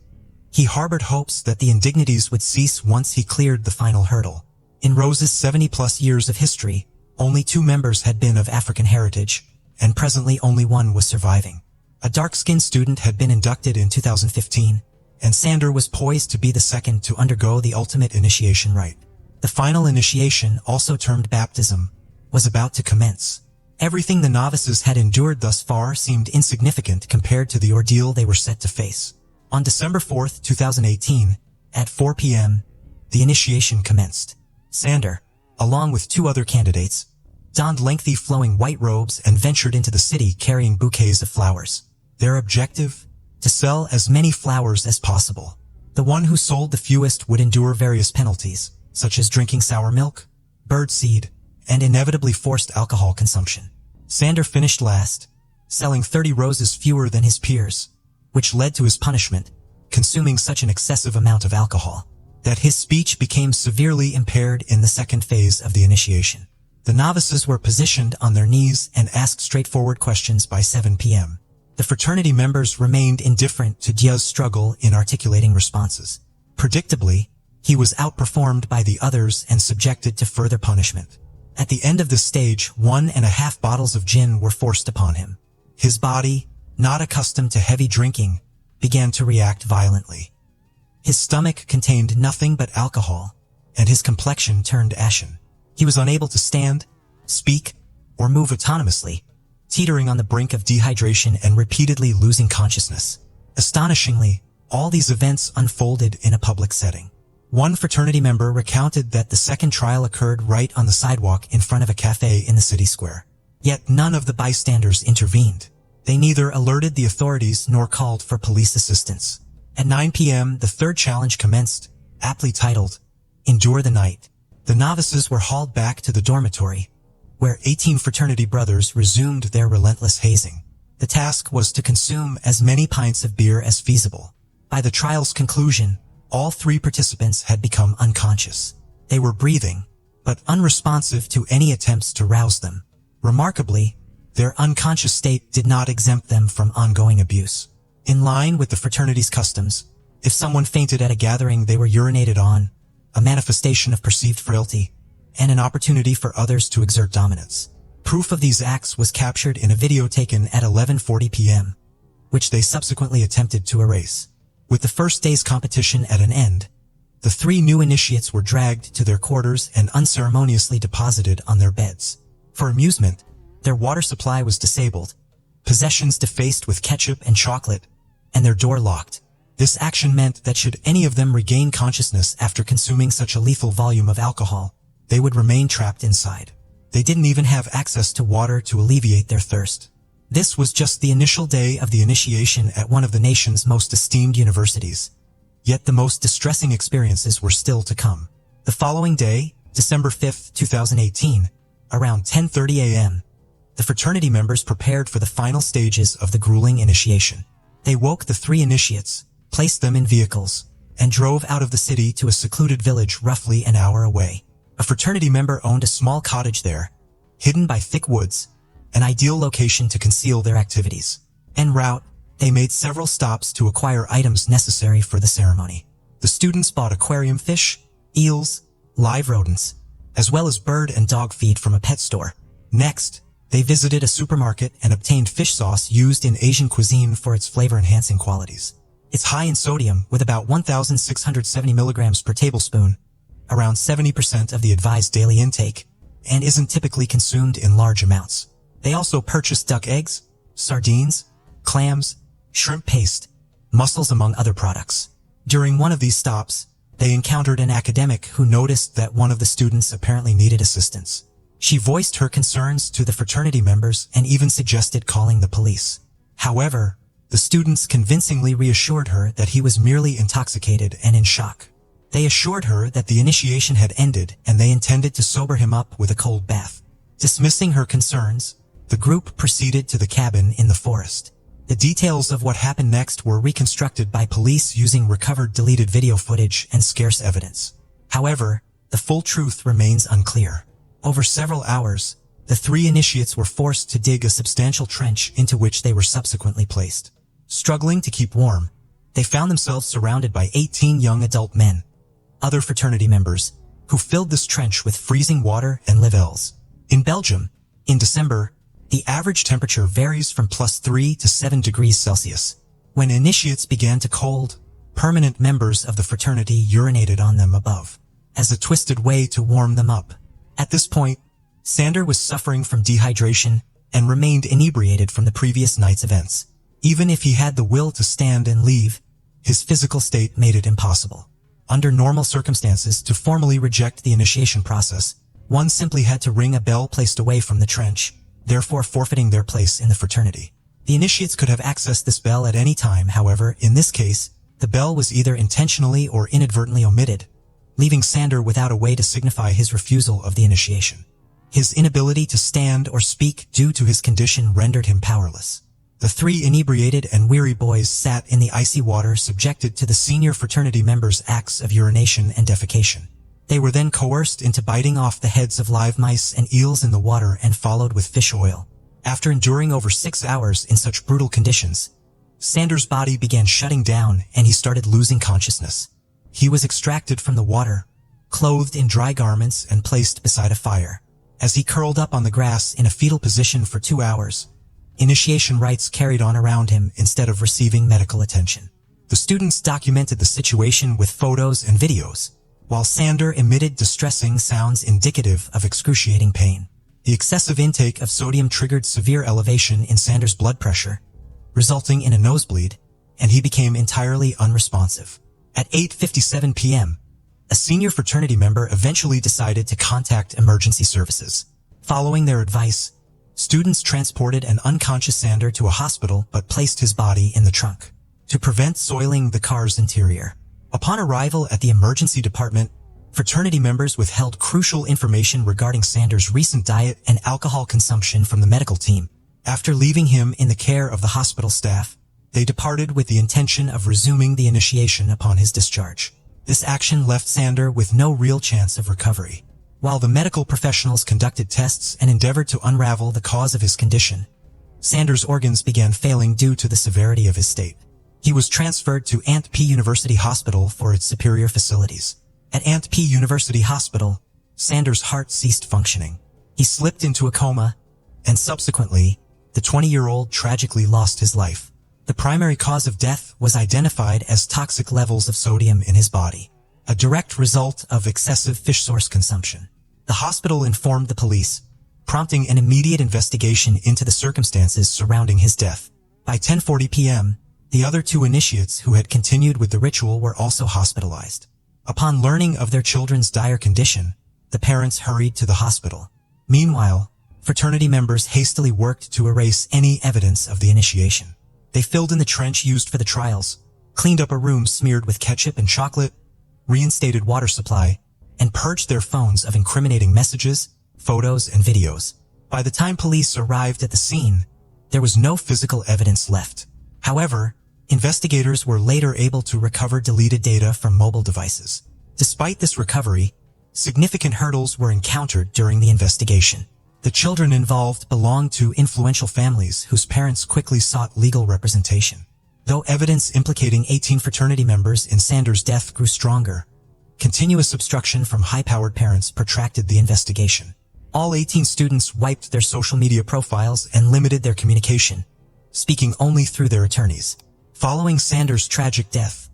He harbored hopes that the indignities would cease once he cleared the final hurdle. In Rose's 70-plus years of history, only 2 members had been of African heritage, and presently only one was surviving. A dark-skinned student had been inducted in 2015, and Sander was poised to be the second to undergo the ultimate initiation rite. The final initiation, also termed baptism, was about to commence. Everything the novices had endured thus far seemed insignificant compared to the ordeal they were set to face. On December 4, 2018, at 4 p.m., the initiation commenced. Sander, along with 2 other candidates, donned lengthy flowing white robes and ventured into the city carrying bouquets of flowers. Their objective? To sell as many flowers as possible. The one who sold the fewest would endure various penalties, such as drinking sour milk, birdseed, and inevitably forced alcohol consumption. Sander finished last, selling 30 roses fewer than his peers, which led to his punishment, consuming such an excessive amount of alcohol, that his speech became severely impaired in the second phase of the initiation. The novices were positioned on their knees and asked straightforward questions by 7 p.m. The fraternity members remained indifferent to Dia's struggle in articulating responses. Predictably, he was outperformed by the others and subjected to further punishment. At the end of the stage, 1.5 bottles of gin were forced upon him. His body, not accustomed to heavy drinking, began to react violently. His stomach contained nothing but alcohol, and his complexion turned ashen. He was unable to stand, speak, or move autonomously, teetering on the brink of dehydration and repeatedly losing consciousness. Astonishingly, all these events unfolded in a public setting. One fraternity member recounted that the second trial occurred right on the sidewalk in front of a cafe in the city square. Yet none of the bystanders intervened. They neither alerted the authorities nor called for police assistance. At 9 p.m., the third challenge commenced, aptly titled, Endure the Night. The novices were hauled back to the dormitory, where 18 fraternity brothers resumed their relentless hazing. The task was to consume as many pints of beer as feasible. By the trial's conclusion, all 3 participants had become unconscious. They were breathing, but unresponsive to any attempts to rouse them. Remarkably, their unconscious state did not exempt them from ongoing abuse. In line with the fraternity's customs, if someone fainted at a gathering, they were urinated on, a manifestation of perceived frailty, and an opportunity for others to exert dominance. Proof of these acts was captured in a video taken at 11:40 p.m., which they subsequently attempted to erase. With the first day's competition at an end, the 3 new initiates were dragged to their quarters and unceremoniously deposited on their beds. For amusement, their water supply was disabled, possessions defaced with ketchup and chocolate, and their door locked. This action meant that should any of them regain consciousness after consuming such a lethal volume of alcohol, they would remain trapped inside. They didn't even have access to water to alleviate their thirst. This was just the initial day of the initiation at one of the nation's most esteemed universities. Yet the most distressing experiences were still to come. The following day, December 5, 2018, around 10:30 a.m., the fraternity members prepared for the final stages of the grueling initiation. They woke the 3 initiates, placed them in vehicles, and drove out of the city to a secluded village roughly an hour away. A fraternity member owned a small cottage there, hidden by thick woods, an ideal location to conceal their activities. En route, they made several stops to acquire items necessary for the ceremony. The students bought aquarium fish, eels, live rodents, as well as bird and dog feed from a pet store. Next, they visited a supermarket and obtained fish sauce used in Asian cuisine for its flavor-enhancing qualities. It's high in sodium with about 1,670 milligrams per tablespoon, around 70% of the advised daily intake, and isn't typically consumed in large amounts. They also purchased duck eggs, sardines, clams, shrimp paste, mussels among other products. During one of these stops, they encountered an academic who noticed that one of the students apparently needed assistance. She voiced her concerns to the fraternity members and even suggested calling the police. However, the students convincingly reassured her that he was merely intoxicated and in shock. They assured her that the initiation had ended and they intended to sober him up with a cold bath. Dismissing her concerns, the group proceeded to the cabin in the forest. The details of what happened next were reconstructed by police using recovered deleted video footage and scarce evidence. However, the full truth remains unclear. Over several hours, the 3 initiates were forced to dig a substantial trench into which they were subsequently placed. Struggling to keep warm, they found themselves surrounded by 18 young adult men, other fraternity members, who filled this trench with freezing water and live-els. In Belgium, in December, The average temperature varies from +3 to 7 degrees Celsius. When initiates began to cold, permanent members of the fraternity urinated on them above, as a twisted way to warm them up. At this point, Sander was suffering from dehydration and remained inebriated from the previous night's events. Even if he had the will to stand and leave, his physical state made it impossible. Under normal circumstances, to formally reject the initiation process, one simply had to ring a bell placed away from the trench, therefore forfeiting their place in the fraternity. The initiates could have accessed this bell at any time, however, in this case, the bell was either intentionally or inadvertently omitted, leaving Sander without a way to signify his refusal of the initiation. His inability to stand or speak due to his condition rendered him powerless. The three inebriated and weary boys sat in the icy water subjected to the senior fraternity members' acts of urination and defecation. They were then coerced into biting off the heads of live mice and eels in the water and followed with fish oil. After enduring over 6 hours in such brutal conditions, Sander's body began shutting down and he started losing consciousness. He was extracted from the water, clothed in dry garments and placed beside a fire. As he curled up on the grass in a fetal position for 2 hours, initiation rites carried on around him instead of receiving medical attention. The students documented the situation with photos and videos, while Sander emitted distressing sounds indicative of excruciating pain. The excessive intake of sodium triggered severe elevation in Sander's blood pressure, resulting in a nosebleed, and he became entirely unresponsive. At 8:57 p.m., a senior fraternity member eventually decided to contact emergency services. Following their advice, students transported an unconscious Sander to a hospital but placed his body in the trunk to prevent soiling the car's interior. Upon arrival at the emergency department, fraternity members withheld crucial information regarding Sander's recent diet and alcohol consumption from the medical team. After leaving him in the care of the hospital staff, they departed with the intention of resuming the initiation upon his discharge. This action left Sander with no real chance of recovery. While the medical professionals conducted tests and endeavored to unravel the cause of his condition, Sander's organs began failing due to the severity of his state. He was transferred to Ant P University Hospital for its superior facilities. At Ant P University Hospital, Sander's heart ceased functioning. He slipped into a coma, and subsequently, the 20-year-old tragically lost his life. The primary cause of death was identified as toxic levels of sodium in his body, a direct result of excessive fish source consumption. The hospital informed the police, prompting an immediate investigation into the circumstances surrounding his death. By 10:40 p.m., the other two initiates who had continued with the ritual were also hospitalized. Upon learning of their children's dire condition, the parents hurried to the hospital. Meanwhile, fraternity members hastily worked to erase any evidence of the initiation. They filled in the trench used for the trials, cleaned up a room smeared with ketchup and chocolate, reinstated water supply, and purged their phones of incriminating messages, photos, and videos. By the time police arrived at the scene, there was no physical evidence left. However, investigators were later able to recover deleted data from mobile devices. Despite this recovery, significant hurdles were encountered during the investigation. The children involved belonged to influential families whose parents quickly sought legal representation. Though evidence implicating 18 fraternity members in Sander's death grew stronger, continuous obstruction from high-powered parents protracted the investigation. All 18 students wiped their social media profiles and limited their communication, speaking only through their attorneys. Following Sander's tragic death,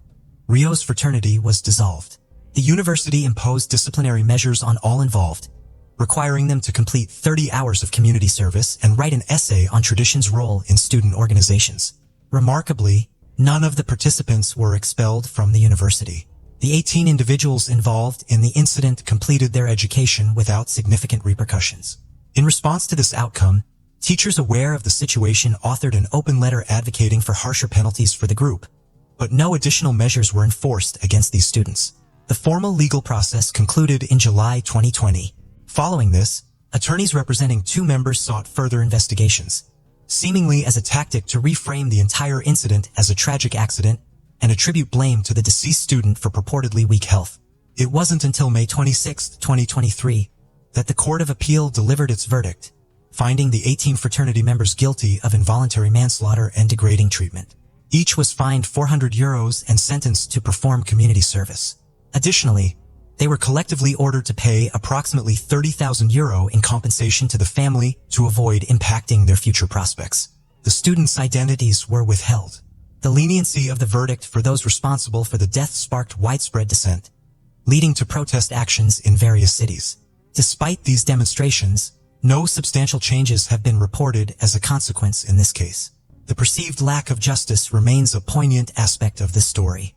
Rio's fraternity was dissolved. The university imposed disciplinary measures on all involved, requiring them to complete 30 hours of community service and write an essay on tradition's role in student organizations. Remarkably, none of the participants were expelled from the university. The 18 individuals involved in the incident completed their education without significant repercussions. In response to this outcome, teachers aware of the situation authored an open letter advocating for harsher penalties for the group, but no additional measures were enforced against these students. The formal legal process concluded in July 2020. Following this, attorneys representing two members sought further investigations, seemingly as a tactic to reframe the entire incident as a tragic accident and attribute blame to the deceased student for purportedly weak health. It wasn't until May 26, 2023, that the Court of Appeal delivered its verdict, finding the 18 fraternity members guilty of involuntary manslaughter and degrading treatment. Each was fined €400 and sentenced to perform community service. Additionally, They were collectively ordered to pay approximately €30,000 in compensation to the family to avoid impacting their future prospects. The students' identities were withheld. The leniency of the verdict for those responsible for the death sparked widespread dissent, leading to protest actions in various cities. Despite these demonstrations, no substantial changes have been reported as a consequence in this case. The perceived lack of justice remains a poignant aspect of this story.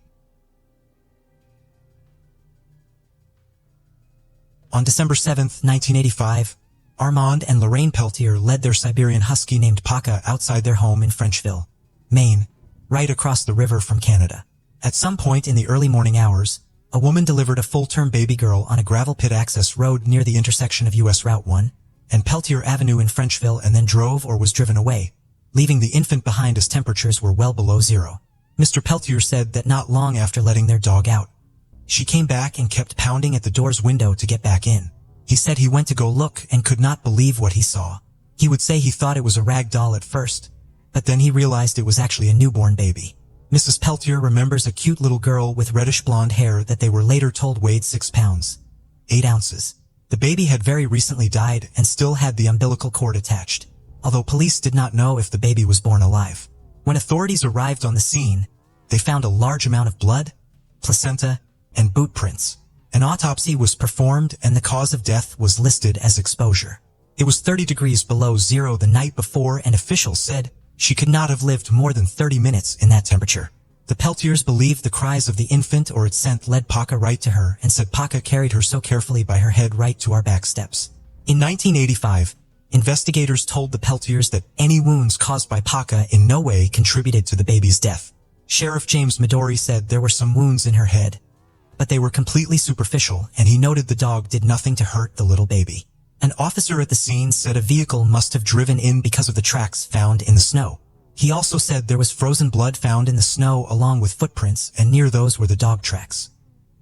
On December 7, 1985, Armand and Lorraine Peltier led their Siberian husky named Paca outside their home in Frenchville, Maine, right across the river from Canada. At some point in the early morning hours, a woman delivered a full-term baby girl on a gravel pit access road near the intersection of US Route 1 and Peltier Avenue in Frenchville and then drove or was driven away, leaving the infant behind as temperatures were well below zero. Mr. Peltier said that not long after letting their dog out, she came back and kept pounding at the door's window to get back in. He said he went to go look and could not believe what he saw. He would say he thought it was a rag doll at first, but then he realized it was actually a newborn baby. Mrs. Peltier remembers a cute little girl with reddish blonde hair that they were later told weighed 6 pounds, 8 ounces. The baby had very recently died and still had the umbilical cord attached, although police did not know if the baby was born alive. When authorities arrived on the scene, they found a large amount of blood, placenta, and boot prints. An autopsy was performed and the cause of death was listed as exposure. It was 30 degrees below zero the night before and officials said she could not have lived more than 30 minutes in that temperature. The Peltiers believed the cries of the infant or its scent led Paca right to her and said Paca carried her so carefully by her head right to our back steps. In 1985, investigators told the Peltiers that any wounds caused by Paca in no way contributed to the baby's death. Sheriff James Midori said there were some wounds in her head, but they were completely superficial, and he noted the dog did nothing to hurt the little baby. An officer at the scene said a vehicle must have driven in because of the tracks found in the snow. He also said there was frozen blood found in the snow along with footprints, and near those were the dog tracks.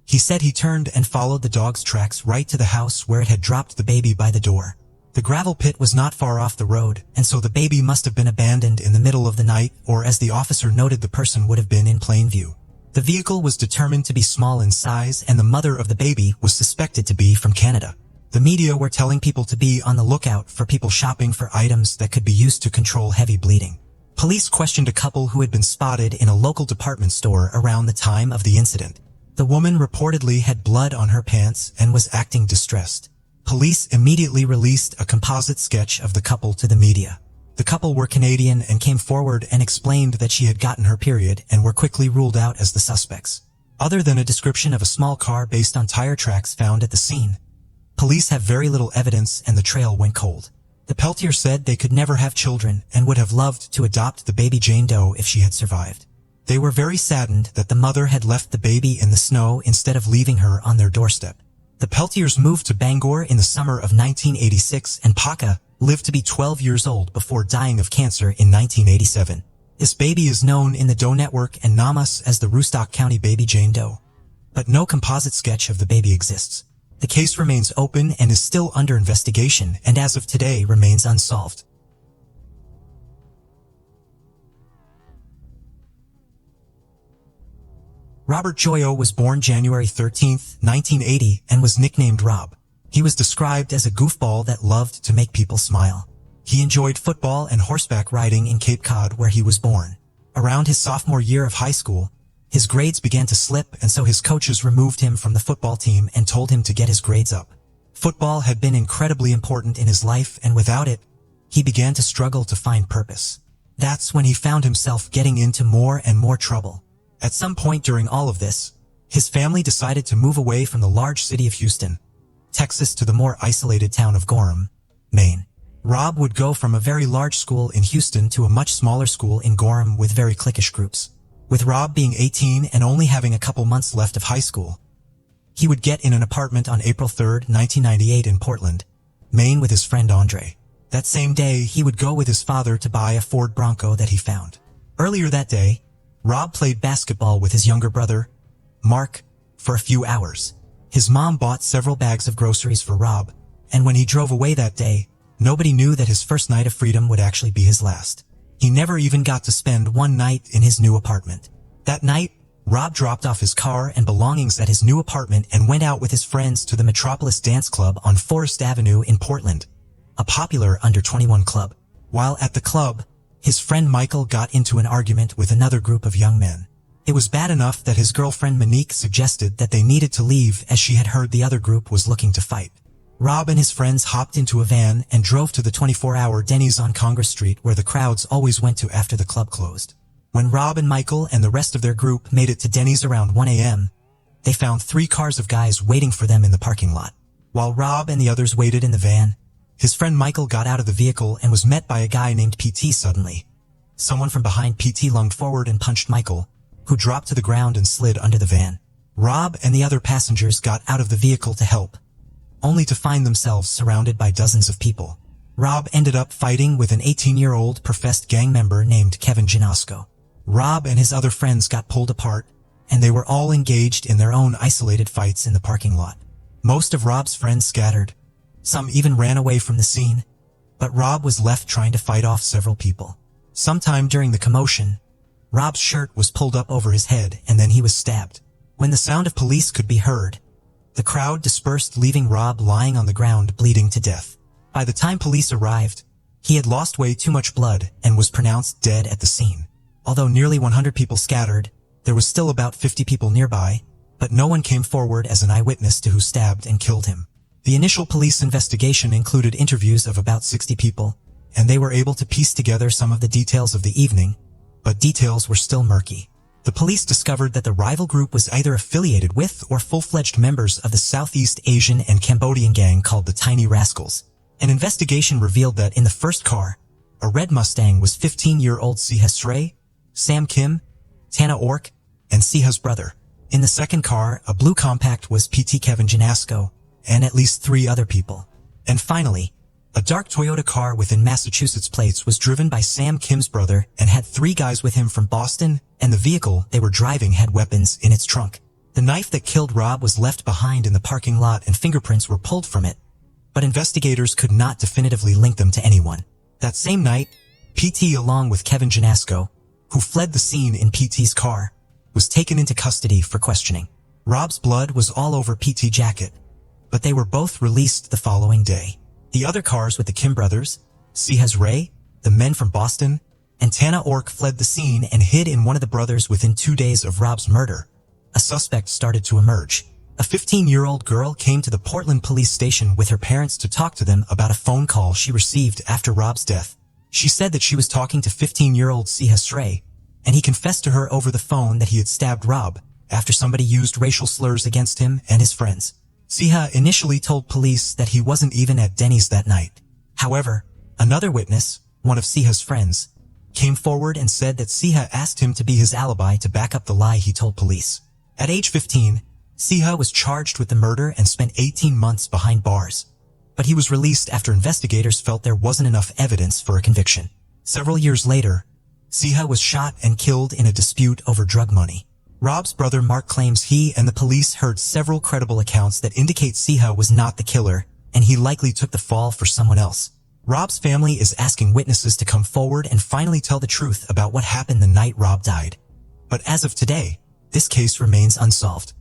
He said he turned and followed the dog's tracks right to the house where it had dropped the baby by the door. The gravel pit was not far off the road, and so the baby must have been abandoned in the middle of the night, or as the officer noted, the person would have been in plain view. The vehicle was determined to be small in size, and the mother of the baby was suspected to be from Canada. The media were telling people to be on the lookout for people shopping for items that could be used to control heavy bleeding. Police questioned a couple who had been spotted in a local department store around the time of the incident. The woman reportedly had blood on her pants and was acting distressed. Police immediately released a composite sketch of the couple to the media. The couple were Canadian and came forward and explained that she had gotten her period and were quickly ruled out as the suspects. Other than a description of a small car based on tire tracks found at the scene, police have very little evidence and the trail went cold. The Peltiers said they could never have children and would have loved to adopt the baby Jane Doe if she had survived. They were very saddened that the mother had left the baby in the snow instead of leaving her on their doorstep. The Peltiers moved to Bangor in the summer of 1986, and Paca lived to be 12 years old before dying of cancer in 1987. This baby is known in the Doe Network and Namas as the Rustock County baby Jane Doe, but no composite sketch of the baby exists. The case remains open and is still under investigation, and as of today remains unsolved. Robert Joyo was born January 13, 1980, and was nicknamed Rob. He was described as a goofball that loved to make people smile. He enjoyed football and horseback riding in Cape Cod, where he was born. Around his sophomore year of high school, his grades began to slip, and so his coaches removed him from the football team and told him to get his grades up. Football had been incredibly important in his life, and without it, he began to struggle to find purpose. That's when he found himself getting into more and more trouble. At some point during all of this, his family decided to move away from the large city of Houston, Texas, to the more isolated town of Gorham, Maine. Rob would go from a very large school in Houston to a much smaller school in Gorham with very cliquish groups. With Rob being 18 and only having a couple months left of high school, he would get in an apartment on April 3, 1998 in Portland, Maine with his friend Andre. That same day, he would go with his father to buy a Ford Bronco that he found. Earlier that day, Rob played basketball with his younger brother, Mark, for a few hours. His mom bought several bags of groceries for Rob, and when he drove away that day, nobody knew that his first night of freedom would actually be his last. He never even got to spend one night in his new apartment. That night, Rob dropped off his car and belongings at his new apartment and went out with his friends to the Metropolis Dance Club on Forest Avenue in Portland, a popular under-21 club. While at the club, his friend Michael got into an argument with another group of young men. It was bad enough that his girlfriend Monique suggested that they needed to leave as she had heard the other group was looking to fight. Rob and his friends hopped into a van and drove to the 24-hour Denny's on Congress Street where the crowds always went to after the club closed. When Rob and Michael and the rest of their group made it to Denny's around 1 a.m., they found 3 cars of guys waiting for them in the parking lot. While Rob and the others waited in the van, his friend Michael got out of the vehicle and was met by a guy named PT suddenly. Someone from behind PT lunged forward and punched Michael, who dropped to the ground and slid under the van. Rob and the other passengers got out of the vehicle to help, only to find themselves surrounded by dozens of people. Rob ended up fighting with an 18-year-old professed gang member named Kevin Janasco. Rob and his other friends got pulled apart, and they were all engaged in their own isolated fights in the parking lot. Most of Rob's friends scattered. Some even ran away from the scene, but Rob was left trying to fight off several people. Sometime during the commotion, Rob's shirt was pulled up over his head and then he was stabbed. When the sound of police could be heard, the crowd dispersed, leaving Rob lying on the ground bleeding to death. By the time police arrived, he had lost way too much blood and was pronounced dead at the scene. Although nearly 100 people scattered, there was still about 50 people nearby, but no one came forward as an eyewitness to who stabbed and killed him. The initial police investigation included interviews of about 60 people, and they were able to piece together some of the details of the evening, but details were still murky. The police discovered that the rival group was either affiliated with or full-fledged members of the Southeast Asian and Cambodian gang called the Tiny Rascals. An investigation revealed that in the first car, a red Mustang, was 15-year-old Siha Sray, Sam Kim, Tana Ork, and Siha's brother. In the second car, a blue compact was PT Kevin Janasco, and at least 3 other people. And finally, a dark Toyota car within Massachusetts plates was driven by Sam Kim's brother and had 3 guys with him from Boston, and the vehicle they were driving had weapons in its trunk. The knife that killed Rob was left behind in the parking lot and fingerprints were pulled from it, but investigators could not definitively link them to anyone. That same night, PT along with Kevin Janasco, who fled the scene in PT's car, was taken into custody for questioning. Rob's blood was all over PT's jacket, but they were both released the following day. The other cars with the Kim brothers, Siha Ray, the men from Boston, and Tana Ork fled the scene and hid in one of the brothers within 2 days of Rob's murder. A suspect started to emerge. A 15-year-old girl came to the Portland police station with her parents to talk to them about a phone call she received after Rob's death. She said that she was talking to 15-year-old Siha Sray, and he confessed to her over the phone that he had stabbed Rob after somebody used racial slurs against him and his friends. Siha initially told police that he wasn't even at Denny's that night. However, another witness, one of Siha's friends, came forward and said that Siha asked him to be his alibi to back up the lie he told police. At age 15, Siha was charged with the murder and spent 18 months behind bars. But he was released after investigators felt there wasn't enough evidence for a conviction. Several years later, Siha was shot and killed in a dispute over drug money. Rob's brother Mark claims he and the police heard several credible accounts that indicate Siha was not the killer, and he likely took the fall for someone else. Rob's family is asking witnesses to come forward and finally tell the truth about what happened the night Rob died. But as of today, this case remains unsolved.